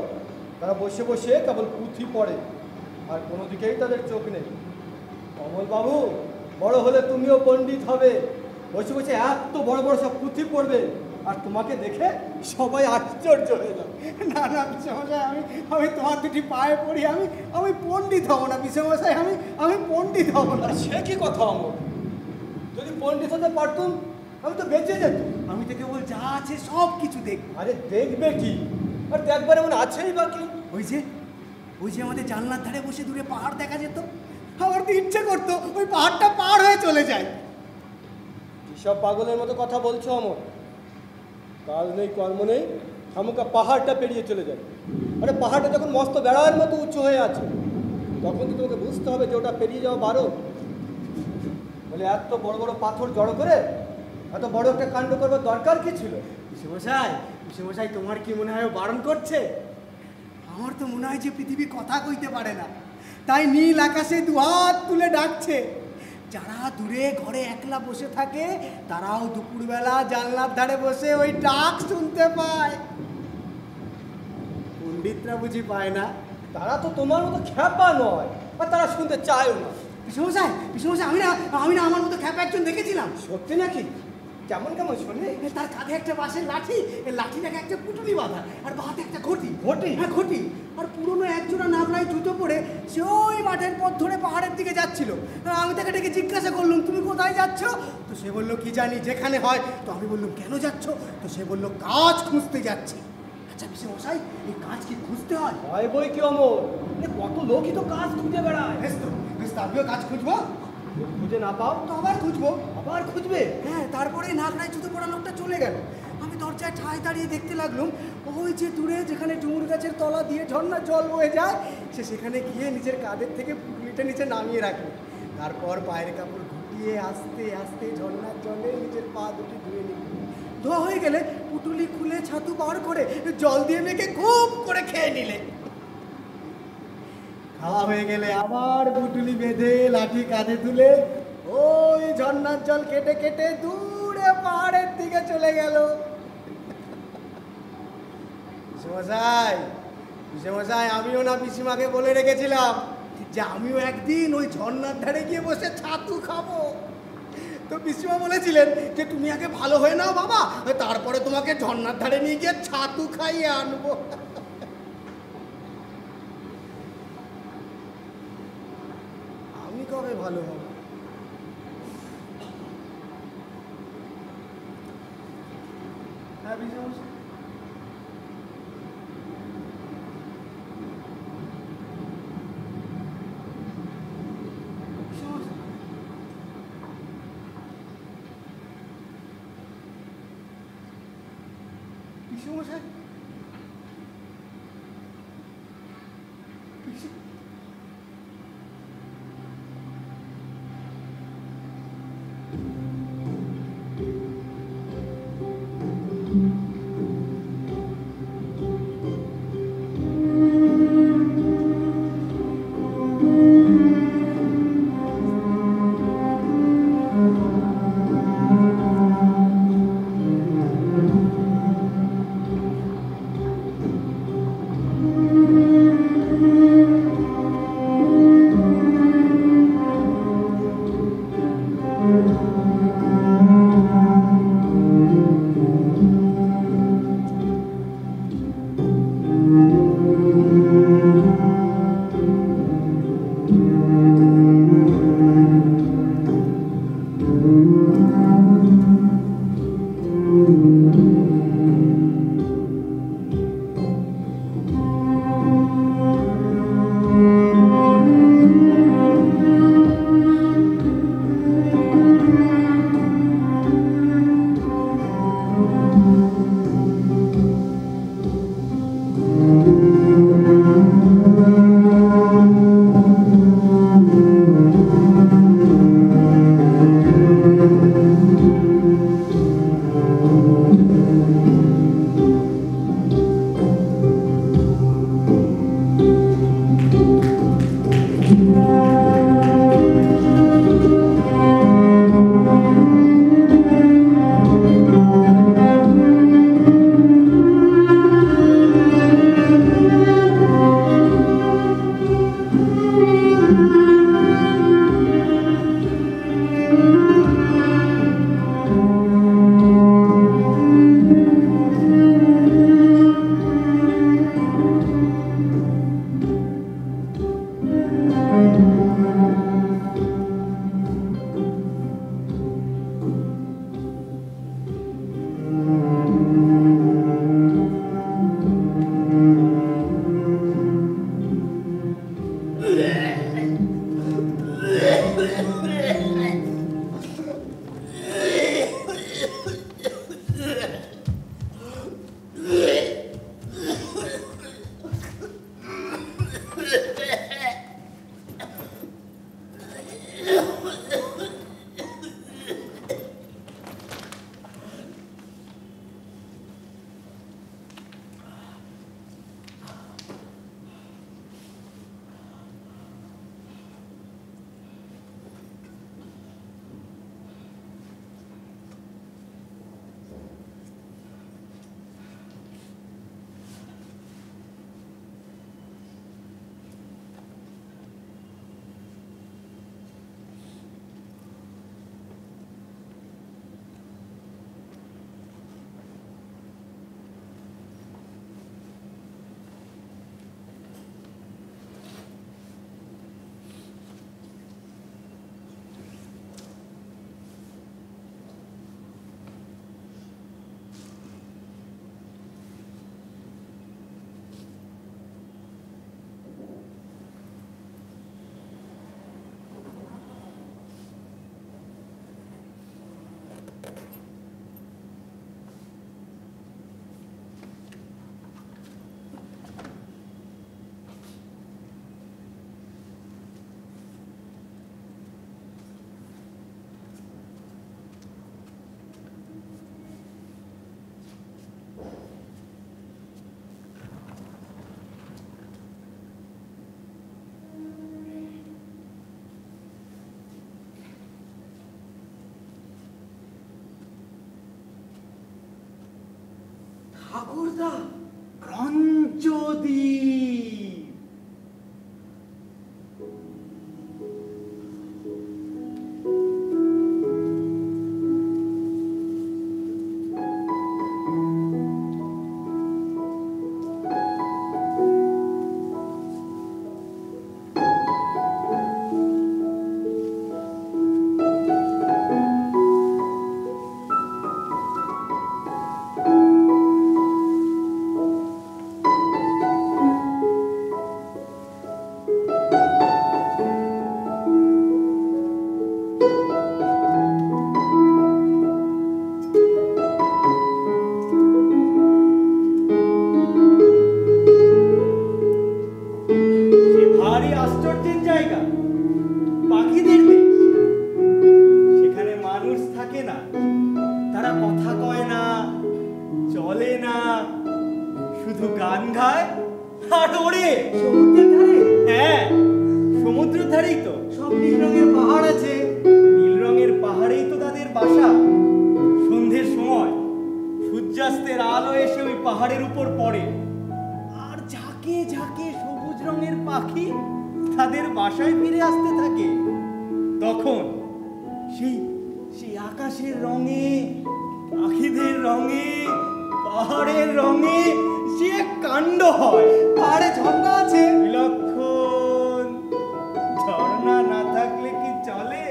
Speaker 9: তারা বসে বসে কেবল পুঁথি পড়ে, আর কোনো দিকেই তাদের চোখ নেই। কমলবাবু, বড় হলে তুমিও পণ্ডিত হবে, বসে বসে এত বড় বড় সব পুঁথি পড়বে, আর তোমাকে দেখে সবাই আশ্চর্য হয়ে যাবে।
Speaker 7: না না বিষমশাই, আমি তোমার দুটি পায়ে পড়ি, আমি পণ্ডিত হব না বিষমশাই, আমি পণ্ডিত হব না।
Speaker 9: সে কি কথা অমর, যদি পণ্ডিত হতে পারতুম আমি তো বেঁচে যেত।
Speaker 7: আমি তো কেবল যা আছে সব কিছু দেখব।
Speaker 9: আরে দেখবে কি, আর দেখবার এমন আছেই বা কি?
Speaker 7: ওই যে আমাদের জানলার ধারে বসে দূরে পাহাড় দেখা যেত, আমার তো ইচ্ছে করতো ওই পাহাড়টা পার হয়ে চলে যায়।
Speaker 9: সব পাগলের মতো কথা বলছো অমর, কাজ নেই কর্ম নেই, খামুকা পাহাড়টা পেরিয়ে চলে যায়। আরে পাহাড়টা যখন মস্ত বেড়ার মতো উঁচু হয়ে আছে, তখন তো তোমাকে বুঝতে হবে যে ওটা পেরিয়ে যাওয়া বারো। বলে এত বড় বড় পাথর জড়ো করে এত বড় একটা কাণ্ড করবার দরকার কি ছিল?
Speaker 7: বিষমশাই, তোমার কি মনে হয় বারণ করছে? আমার তো মনে হয় যে পৃথিবী কথা কইতে পারে না, তাই নীল আকাশে দুহাত তুলে ডাকছে। যারা দূরে ঘরে একলা বসে থাকে তারাও দুপুরবেলা জানলার ধারে বসে ওই ডাক শুনতে পায়। পণ্ডিতরা বুঝি পায় না?
Speaker 9: তারা তো তোমার মতো খ্যাপা নয়, আর তারা শুনতে চায়ও না।
Speaker 7: বিষমশাই, আমি না আমার মতো খ্যাপা একজন দেখেছিলাম।
Speaker 9: সত্যি নাকি? কেমন কেমন শোনে?
Speaker 7: তার কাঁধে একটা বাঁশের লাঠি, এই লাঠিটাকে একটা পুটুলি বাঁধা, আর বাঁধে একটা ঘটি।
Speaker 9: ঘটি?
Speaker 7: হ্যাঁ ঘটি। আর পুরনো একজোড়া নাগরাই জুতো পরে সে ওই মাঠের পথ ধরে পাহাড়ের দিকে যাচ্ছিল। আমি তাকে ডেকে জিজ্ঞাসা করলাম, তুমি কোথায় যাচ্ছ? তো সে বললো, কি জানি, যেখানে হয়। তো আমি বললাম, কেন যাচ্ছ? তো সে বললো, কাজ খুঁজতে যাচ্ছি। আচ্ছা বিষমশাই, এই কাজ কি খুঁজতে হয়?
Speaker 9: হয় বই কি অমর, কত লোকই তো কাজ খুঁজে বেড়ায়।
Speaker 7: বেশ তো আমিও কাজ খুঁজবো।
Speaker 9: খুঁজে না পাও
Speaker 7: তো আবার খুঁজবো।
Speaker 9: আবার খুঁজবে?
Speaker 7: হ্যাঁ, তারপরে নাগরাই জুতো পরা লোকটা চলে গেল। আমি দরজায় ঠায় দাঁড়িয়ে দেখতে লাগলাম, ওই যে দূরে যেখানে ডুমুর গাছের তলা দিয়ে ঝর্ণার জল বয়ে যায়, সে সেখানে গিয়ে নিজের কাঁধের থেকে পুটুলিটা নিচে নামিয়ে রাখলো। তারপর পায়ের কাপড় ঘুটিয়ে আস্তে আস্তে ঝর্ণার জলে নিজের পা দুটি ধুয়ে নিল। ধোয়া হয়ে গেলে পুটুলি খুলে ছাতু বার করে জল দিয়ে মেখে খুব করে খেয়ে নিলে। খাওয়া হয়ে গেলে আবার পুটুলি বেঁধে লাঠি কাঁধে তুলে ওই ঝর্ণার জল কেটে কেটে দূরে পাহাড়ের দিকে চলে গেল। পিসেমশাই, আমিও না পিসিমাকে বলে রেখেছিলাম যে আমিও একদিন ওই ঝর্ণার ধারে গিয়ে বসে ছাতু খাবো। তো পিসিমা বলেছিলেন যে তুমি আগে ভালো হয়ে নাও বাবা, তারপরে তোমাকে ঝর্ণার ধারে নিয়ে গিয়ে ছাতু খাইয়ে আনবো। তবে ভালো হবে। হ্যাঁ পিসেমশাই। পিসেমশাই,
Speaker 9: ঠাকুরদা, রঞ্জদ্বীপ। গান গায় আর ওরে সমুদ্রের ধারে। হ্যাঁ, সমুদ্রের ধারেই তো সব নীল রঙের পাহাড় আছে, নীল রঙের পাহাড়েই তো তাদের বাসা। সন্ধ্যের সময় সূর্যাস্তের আলো এসে ওই পাহাড়ের উপর পড়ে, আর ঝাঁকে ঝাঁকে সবুজ রঙের পাখি তাদের বাসায় ফিরে আসতে থাকে। তখন সেই সেই আকাশের রঙে, পাখিদের রঙে, পাহাড়ের রঙে সে এক কাণ্ড হয়। পাহাড়ে ঝর্ণা আছে বিলক্ষণ, ঝর্ণা না থাকলে কি চলে?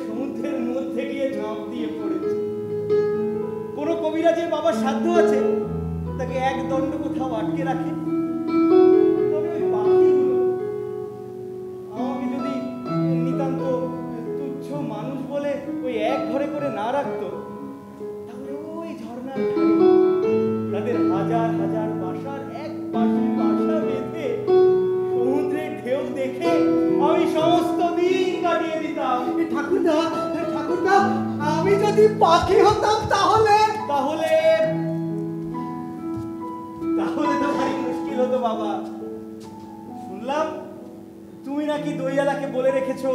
Speaker 9: সমুদ্রের মধ্যে গিয়ে ঝাঁপ দিয়ে পড়েছে। কোন কবিরাজের বাবার সাধ্য আছে তাকে এক দণ্ড কোথাও আটকে রাখে? তবে ওই পাখিগুলো আমাকে যদি নিতান্ত তুচ্ছ মানুষ বলে ওই এক ঘরে করে না রাখতো, তাহলে ওই ঝর্ণার ধারে তাদের হাজার হাজার বাসার এক পাশে বাসা বেঁধে সমুদ্রের ঢেউ দেখে আমি সমস্ত দিন কাটিয়ে দিতাম। ঠাকুরদা, ঠাকুরদা, আমি যদি পাখি হতাম তাহলে তাহলে তাহলে তো ভারী মুশকিল হতো বাবা। শুনলাম তুমি নাকি দইওয়ালাকে বলে রেখেছো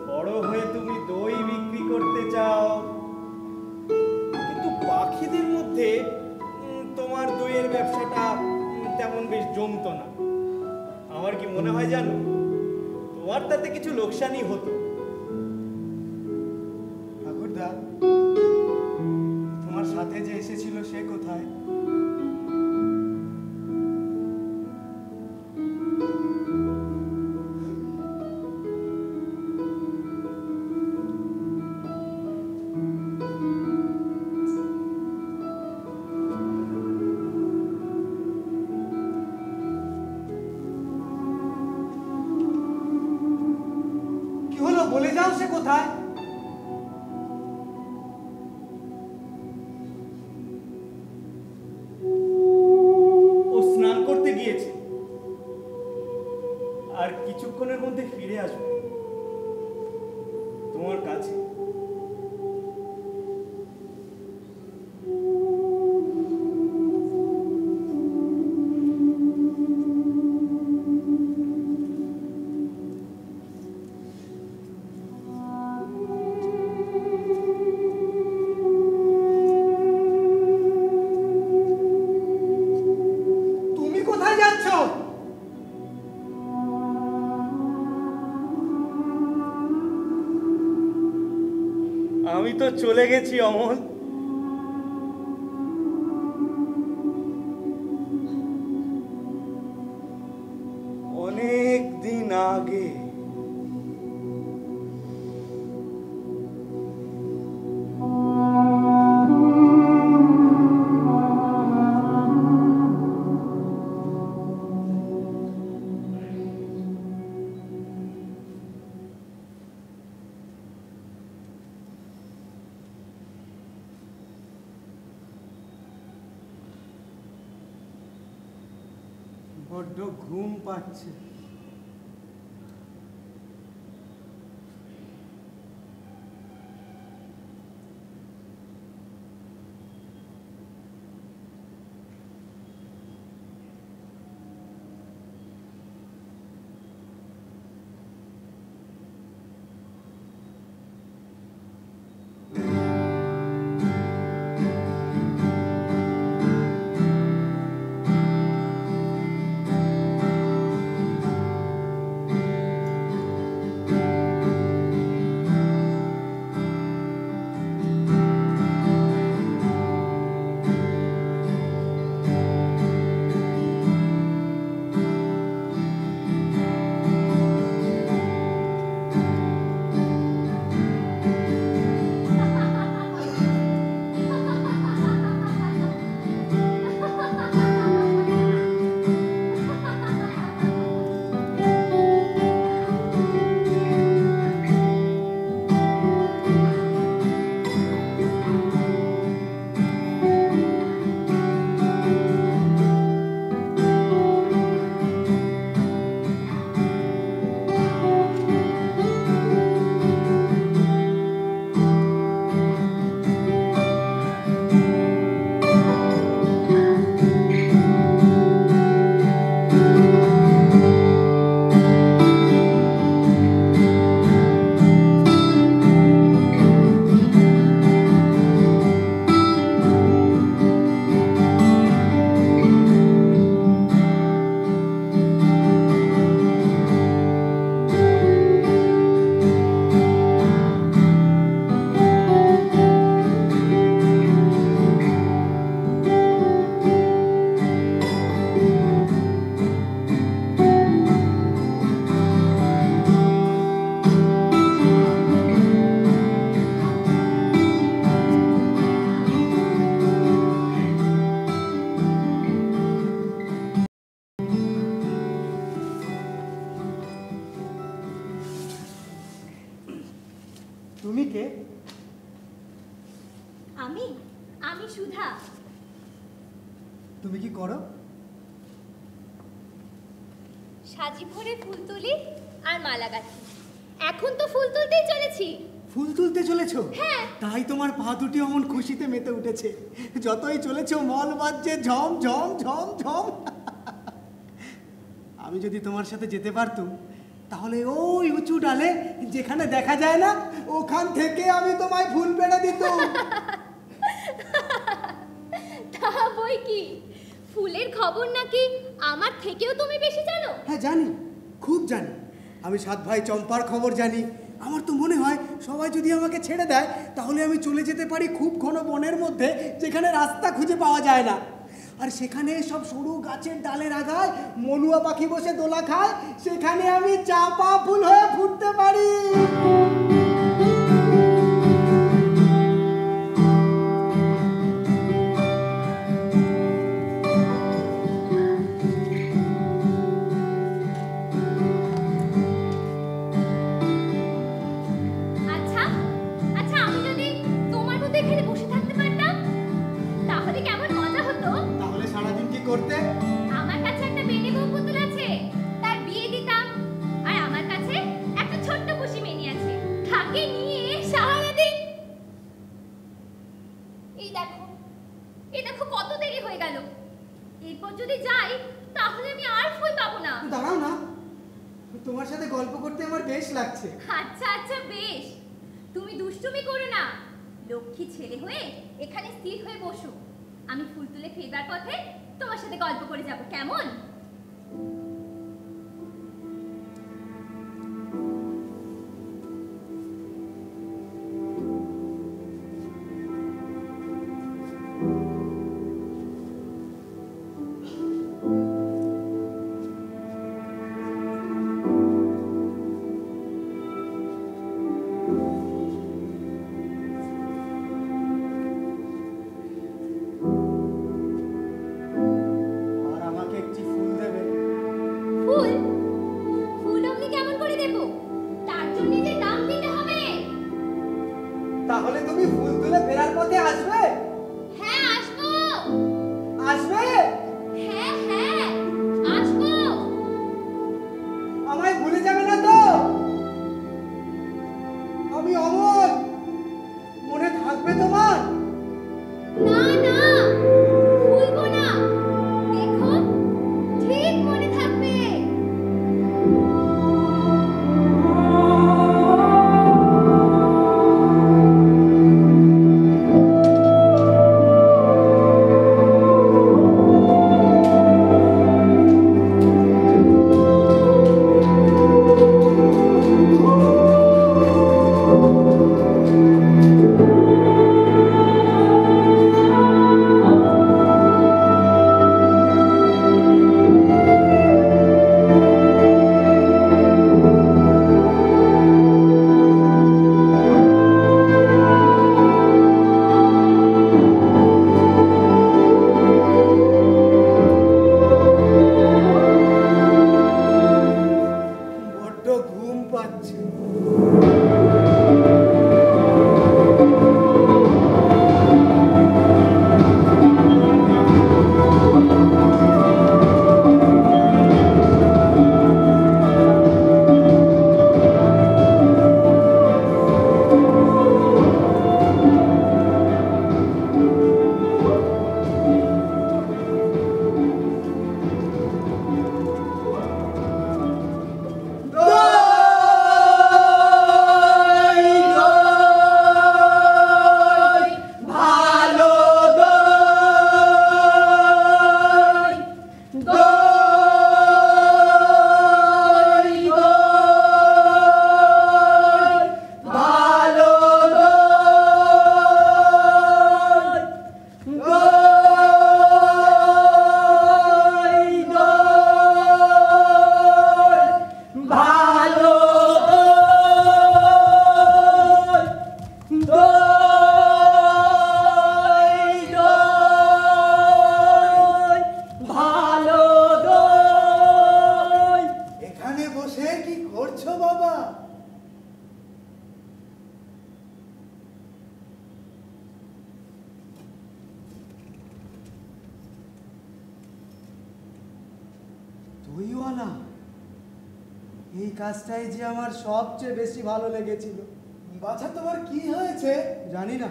Speaker 9: বড় হয়ে তুমি দই বিক্রি করতে চাও, কিন্তু পাখিদের মধ্যে তোমার দইয়ের ব্যবসাটা তেমন বেশ জমতো না। আমার কি মনে হয় জানো, তোমার তাতে কিছু লোকসানই হতো। ঠাকুরদা, তোমার সাথে যে এসেছিল সে কোথায়? বলে যাও সে কোথায়? ও স্নান করতে গিয়েছে, আর কিছুক্ষণের মধ্যে ফিরে আসবে তোমার কাছে। আমি তো চলে গেছি অমল, অনেক দিন আগে। বড্ড ঘুম পাচ্ছে।
Speaker 7: তুমি কে?
Speaker 11: আমি আমি সুধা।
Speaker 7: তুমি কি করো?
Speaker 11: সাজি ভরে ফুল তুলি আর মালা গাঁথি। এখন তো ফুল তুলতেই চলেছি।
Speaker 7: ফুল তুলতে চলেছো?
Speaker 11: হ্যাঁ।
Speaker 7: তাই তোমার পা দুটি অমন খুশিতে মেতে উঠেছে। যতই চলেছো মল বাজছে ঝম ঝম ঝম ঝম। আমি যদি তোমার সাথে যেতে পারতুম তাহলে ওই উঁচু ডালে যেখানে দেখা যায় না ওখান থেকে আমি তোমায় ফুল পেড়ে দিতাম।
Speaker 11: তা বই কি, ফুলের খবর নাকি আমার থেকেও তুমি বেশি জানো?
Speaker 7: হ্যাঁ জানি, খুব জানি। আমি 7 ভাই চম্পার খবর জানি। আমার তো মনে হয় সবাই যদি আমাকে ছেড়ে দেয় তাহলে আমি চলে যেতে পারি খুব ঘন বনের মধ্যে, যেখানে রাস্তা খুঁজে পাওয়া যায় না। আর সেখানে সব সরু গাছের ডালের আগায় মলুয়া পাখি বসে দোলা খায়, সেখানে আমি চাপা ফুল হয়ে ফুটতে পারি।
Speaker 11: আচ্ছা আচ্ছা, আমি যদি তোমার মতো এখানে বসে থাকতে পারতাম তাহলে কেমন মজা হতো।
Speaker 7: তাহলে সারাদিন কি করতে?
Speaker 11: আমার কাছে একটা বেনি বউ পুতুল আছে, তার বিয়ে দিতাম। আর আমার কাছে একটা ছোট্ট পুষি মেনি আছে, তাকে নিয়ে সারাদিন। এই দেখো কত দেরি হয়ে গেল। এরপর যদি যাই তাহলে আমি আর ফুল পাবো না।
Speaker 7: দাঁড়াও না, তোমার সাথে গল্প করতে আমার বেশ লাগছে।
Speaker 11: আচ্ছা আচ্ছা বেশ, তুমি দুষ্টুমি করো না। লক্ষ্মী ছেলে হয়ে এখানে স্থির হয়ে বসো। আমি ফুল তুলে ফেরবার পথে তোমার সাথে গল্প করে যাব, কেমন?
Speaker 7: আর আমাকে একটি ফুল দেবে?
Speaker 11: ফুল? ফুল আপনি কেমন করে দেব? তার জন্য যে দাম দিতে হবে।
Speaker 7: তাহলে তুমি ফুল তুলে ফেরার পথে আসবে?
Speaker 11: হ্যাঁ আসবো।
Speaker 7: আসবে?
Speaker 11: হ্যাঁ হ্যাঁ আসবো।
Speaker 7: আমায় ভুলে যাবে না তো? আমি অমর, মনে থাকবে তোমার?
Speaker 11: না না, ভুলবো না। দেখো ঠিক মনে থাকবে।
Speaker 7: বড্ড ঘুম পাচ্ছে। এখানে বসে কি করছো বাবা? কাজটাই যে আমার সবচেয়ে বেশি ভালো লেগেছিল।
Speaker 10: বাছা তোমার কি হয়েছে?
Speaker 7: জানি না,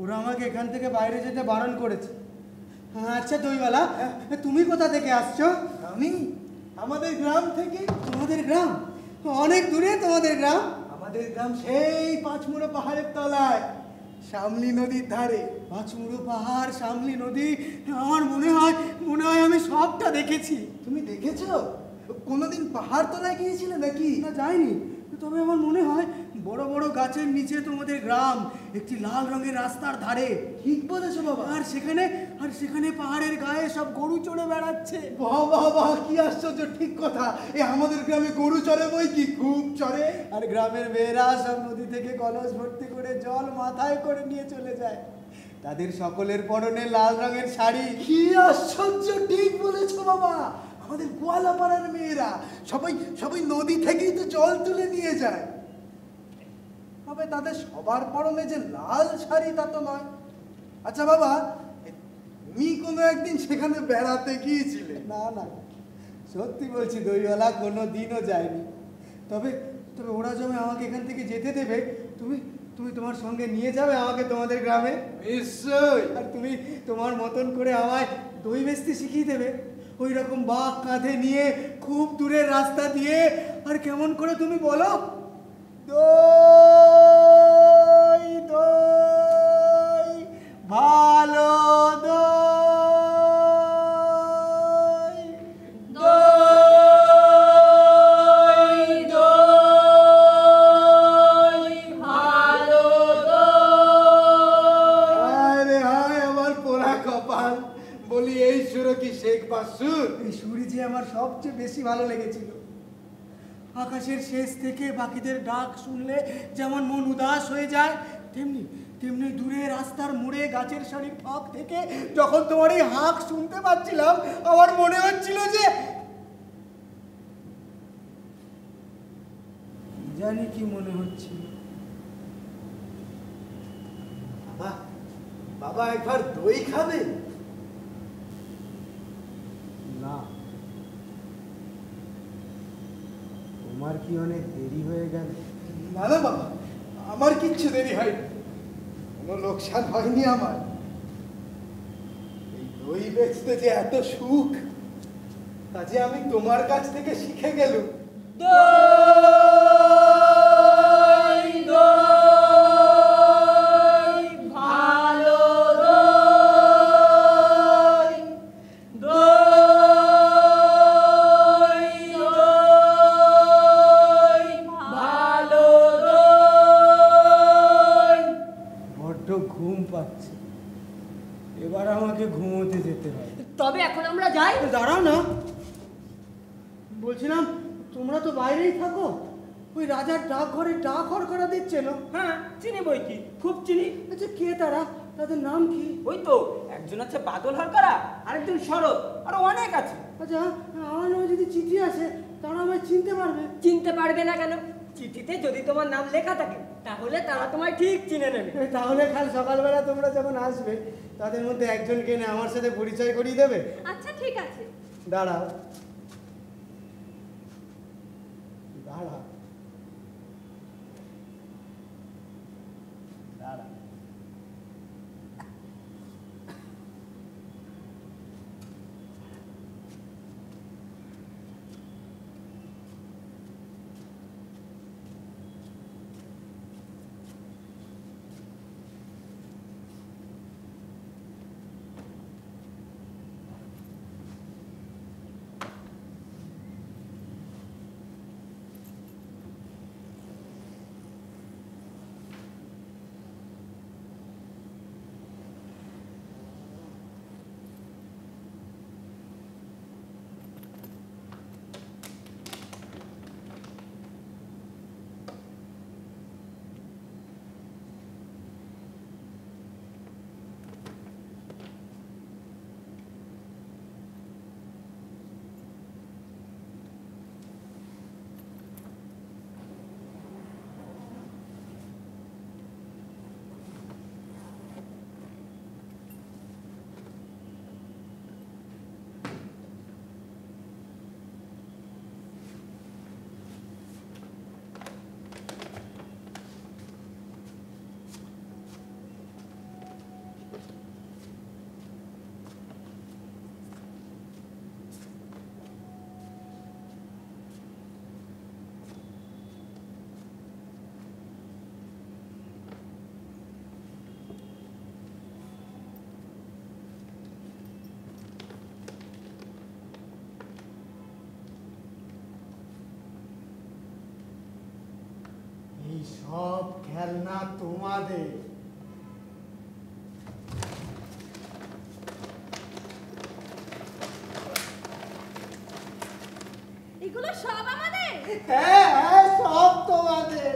Speaker 7: ওরা আমাকে এখান থেকে বাইরে যেতে বারণ করেছে। আচ্ছা দইওয়ালা, তুমি কোথা থেকে আসছো?
Speaker 10: আমি আমাদের গ্রাম থেকে।
Speaker 7: তোমাদের গ্রাম? অনেক দূরে তোমাদের গ্রাম?
Speaker 10: আমাদের গ্রাম সেই পাঁচমুড়ো পাহাড়ের তলায়, শামলি নদীর ধারে।
Speaker 7: পাঁচমুড়ো পাহাড়, শামলি নদী, আমার মনে হয় আমি সবটা দেখেছি।
Speaker 10: তুমি দেখেছো? কোনোদিন পাহাড় তলায় গিয়েছিলে নাকি?
Speaker 7: না, যাইনি, তবে আমার মনে হয় বড় বড় গাছের নিচে তোমাদের গ্রাম, একটি লাল রঙের রাস্তার ধারে।
Speaker 10: ঠিক বলেছো বাবা।
Speaker 7: আর সেখানে পাহাড়ের গায়ে সব গরু চড়ে বেড়াচ্ছে।
Speaker 10: বাহ বাহ বাহ, কি আশ্চর্য, ঠিক কথা। আমাদের গ্রামে গরু চড়ে বই কি, খুব চড়ে।
Speaker 7: আর গ্রামের মেয়েরা সব নদী থেকে কলস ভর্তি করে জল মাথায় করে নিয়ে চলে যায়। তাদের সকলের পরনে লাল রঙের শাড়ি।
Speaker 10: কি আশ্চর্য, ঠিক বলেছো বাবা। আমাদের গোয়ালাপাড়ার মেয়েরা সবাই নদী থেকেই তো জল তুলে নিয়ে যায়। তবে তাদের সবার পরনে যে লাল শাড়ি তা তো নয়। আচ্ছা বাবা, তুমি কোনো একদিন সেখানে বেড়াতে গিয়েছিলে?
Speaker 7: না না, সত্যি বলছি দইওয়ালা, কোনো দিনও যায়নি। তবে ওরা যবে আমাকে এখান থেকে যেতে দেবে, তুমি তোমার সঙ্গে নিয়ে যাবে আমাকে তোমাদের গ্রামে?
Speaker 10: নিশ্চয়ই।
Speaker 7: আর তুমি তোমার মতন করে আমায় দই বেচতে শিখিয়ে দেবে, ওই রকম বাঘ কাঁধে নিয়ে খুব দূরের রাস্তা দিয়ে। আর কেমন করে তুমি বলো? দই দই ভালো দই, দই দই ভালো দই।
Speaker 10: আরে হায় আমার পোড়া কপাল, বলি এই সুর কি শেখ বাসুর?
Speaker 7: এই সুরই যে আমার সবচেয়ে বেশি ভালো লেগেছিল। আকাশের শেষ থেকে পাখিদের ডাক শুনলে যেমন মন উদাস হয়ে যায়, তেমনি দূরে রাস্তার মোড়ে গাছের সারির ফাঁক থেকে যখন তোমার এই হাঁক শুনতে পাচ্ছিলাম, আমার মনে হচ্ছিল যে জানি কি মনে হচ্ছিল।
Speaker 10: বাবা বাবা, একবার দই খাবে?
Speaker 7: না, তোমার কি অনেক দেরি হয়ে গেল?
Speaker 10: না না বাবা, আমার কিচ্ছু দেরি হয়নি, কোনো লোকসান হয়নি আমার। এই দই বেচতে যে এত সুখ, তা যে আমি তোমার কাছ থেকে শিখে গেলুম।
Speaker 12: দই দই ভালো দই, দই দই ভালো দই।
Speaker 7: বড্ড ঘুম পাচ্ছে, এবার আমাকে ঘুমোতে যেতে হবে।
Speaker 12: তবে এখন আমরা যাই।
Speaker 7: দাঁড়াও না, বলছিলাম তোমরা তো বাইরেই থাকো, ওই রাজার ডাকঘরে ডাক হরকরা দিচ্ছে না?
Speaker 13: হ্যাঁ, চিনি বই কি, খুব চিনি।
Speaker 7: আচ্ছা, কে তারা? তাদের নাম কি?
Speaker 13: ওই তো একজন আছে বাদল হরকরা, আরেকজন শরৎ, আরো অনেক আছে।
Speaker 7: আচ্ছা, আমার নামে যদি চিঠি আসে তারা আমায় চিনতে পারবে?
Speaker 12: চিনতে পারবে না কেন? চিঠিতে যদি তোমার নাম লেখা থাকে তাহলে তারা তোমায় ঠিক চিনে নেবে।
Speaker 7: তাহলে কাল সকালবেলা তোমরা যখন আসবে, তাদের মধ্যে একজনকে এনে আমার সাথে পরিচয় করিয়ে দেবে।
Speaker 11: আচ্ছা ঠিক আছে।
Speaker 7: দাঁড়াও দাঁড়াও দাঁড়াও।
Speaker 9: এই সব খেলনা তোমাদের।
Speaker 11: এগুলো সব আমাদের?
Speaker 9: হ্যাঁ হ্যাঁ, সব তোমাদের।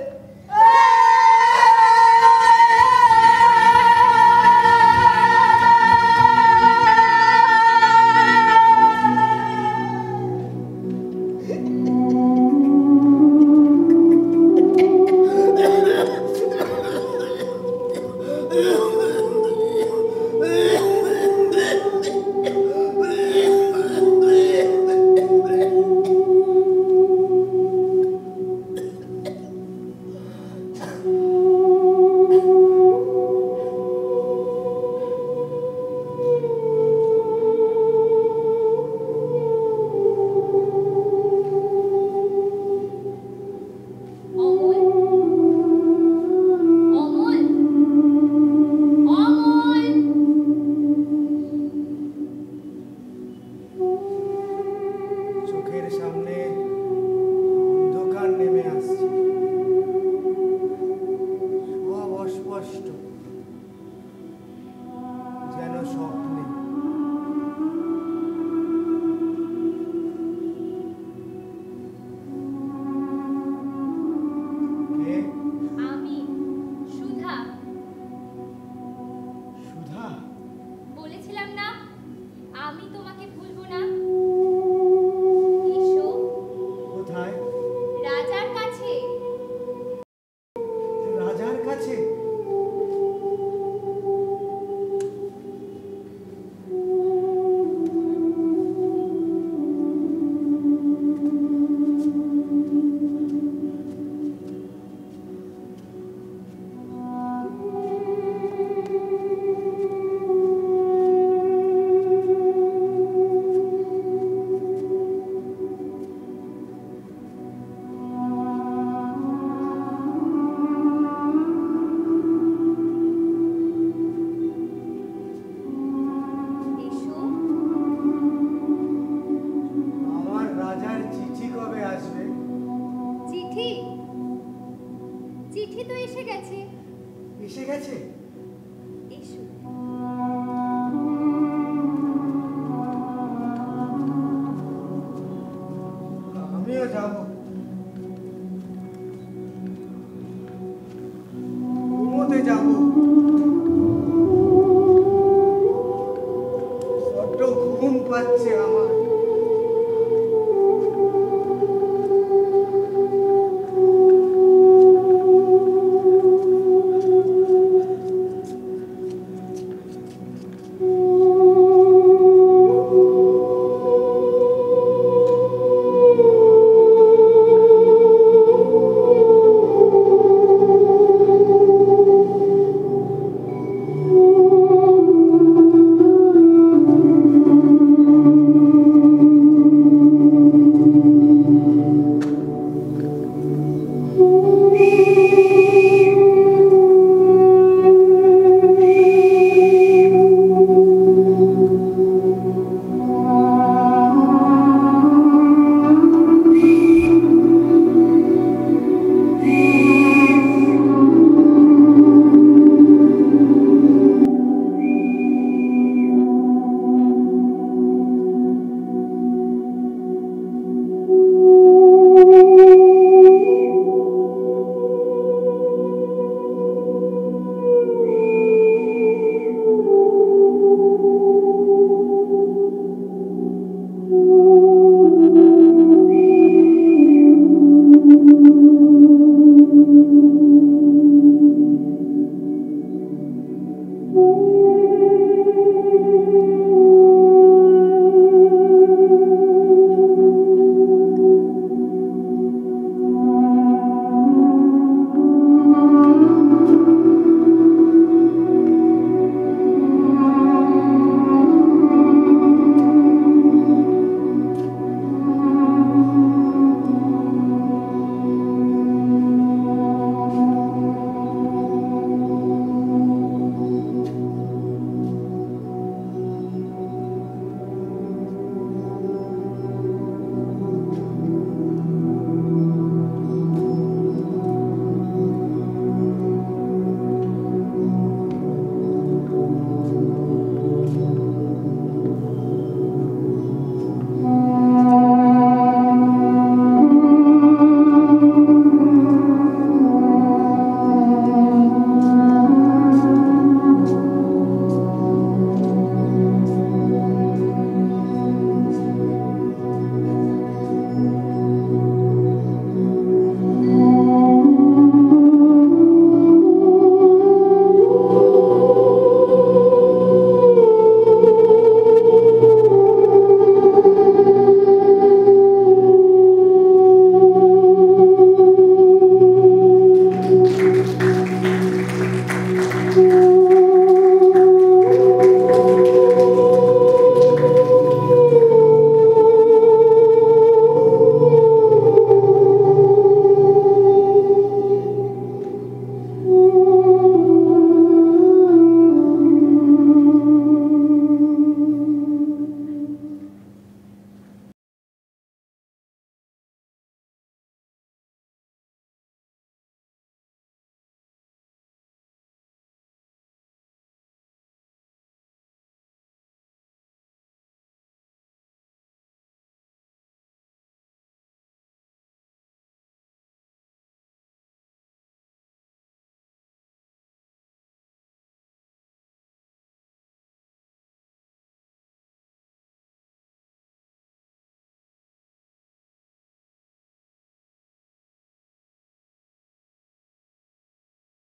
Speaker 10: যাব।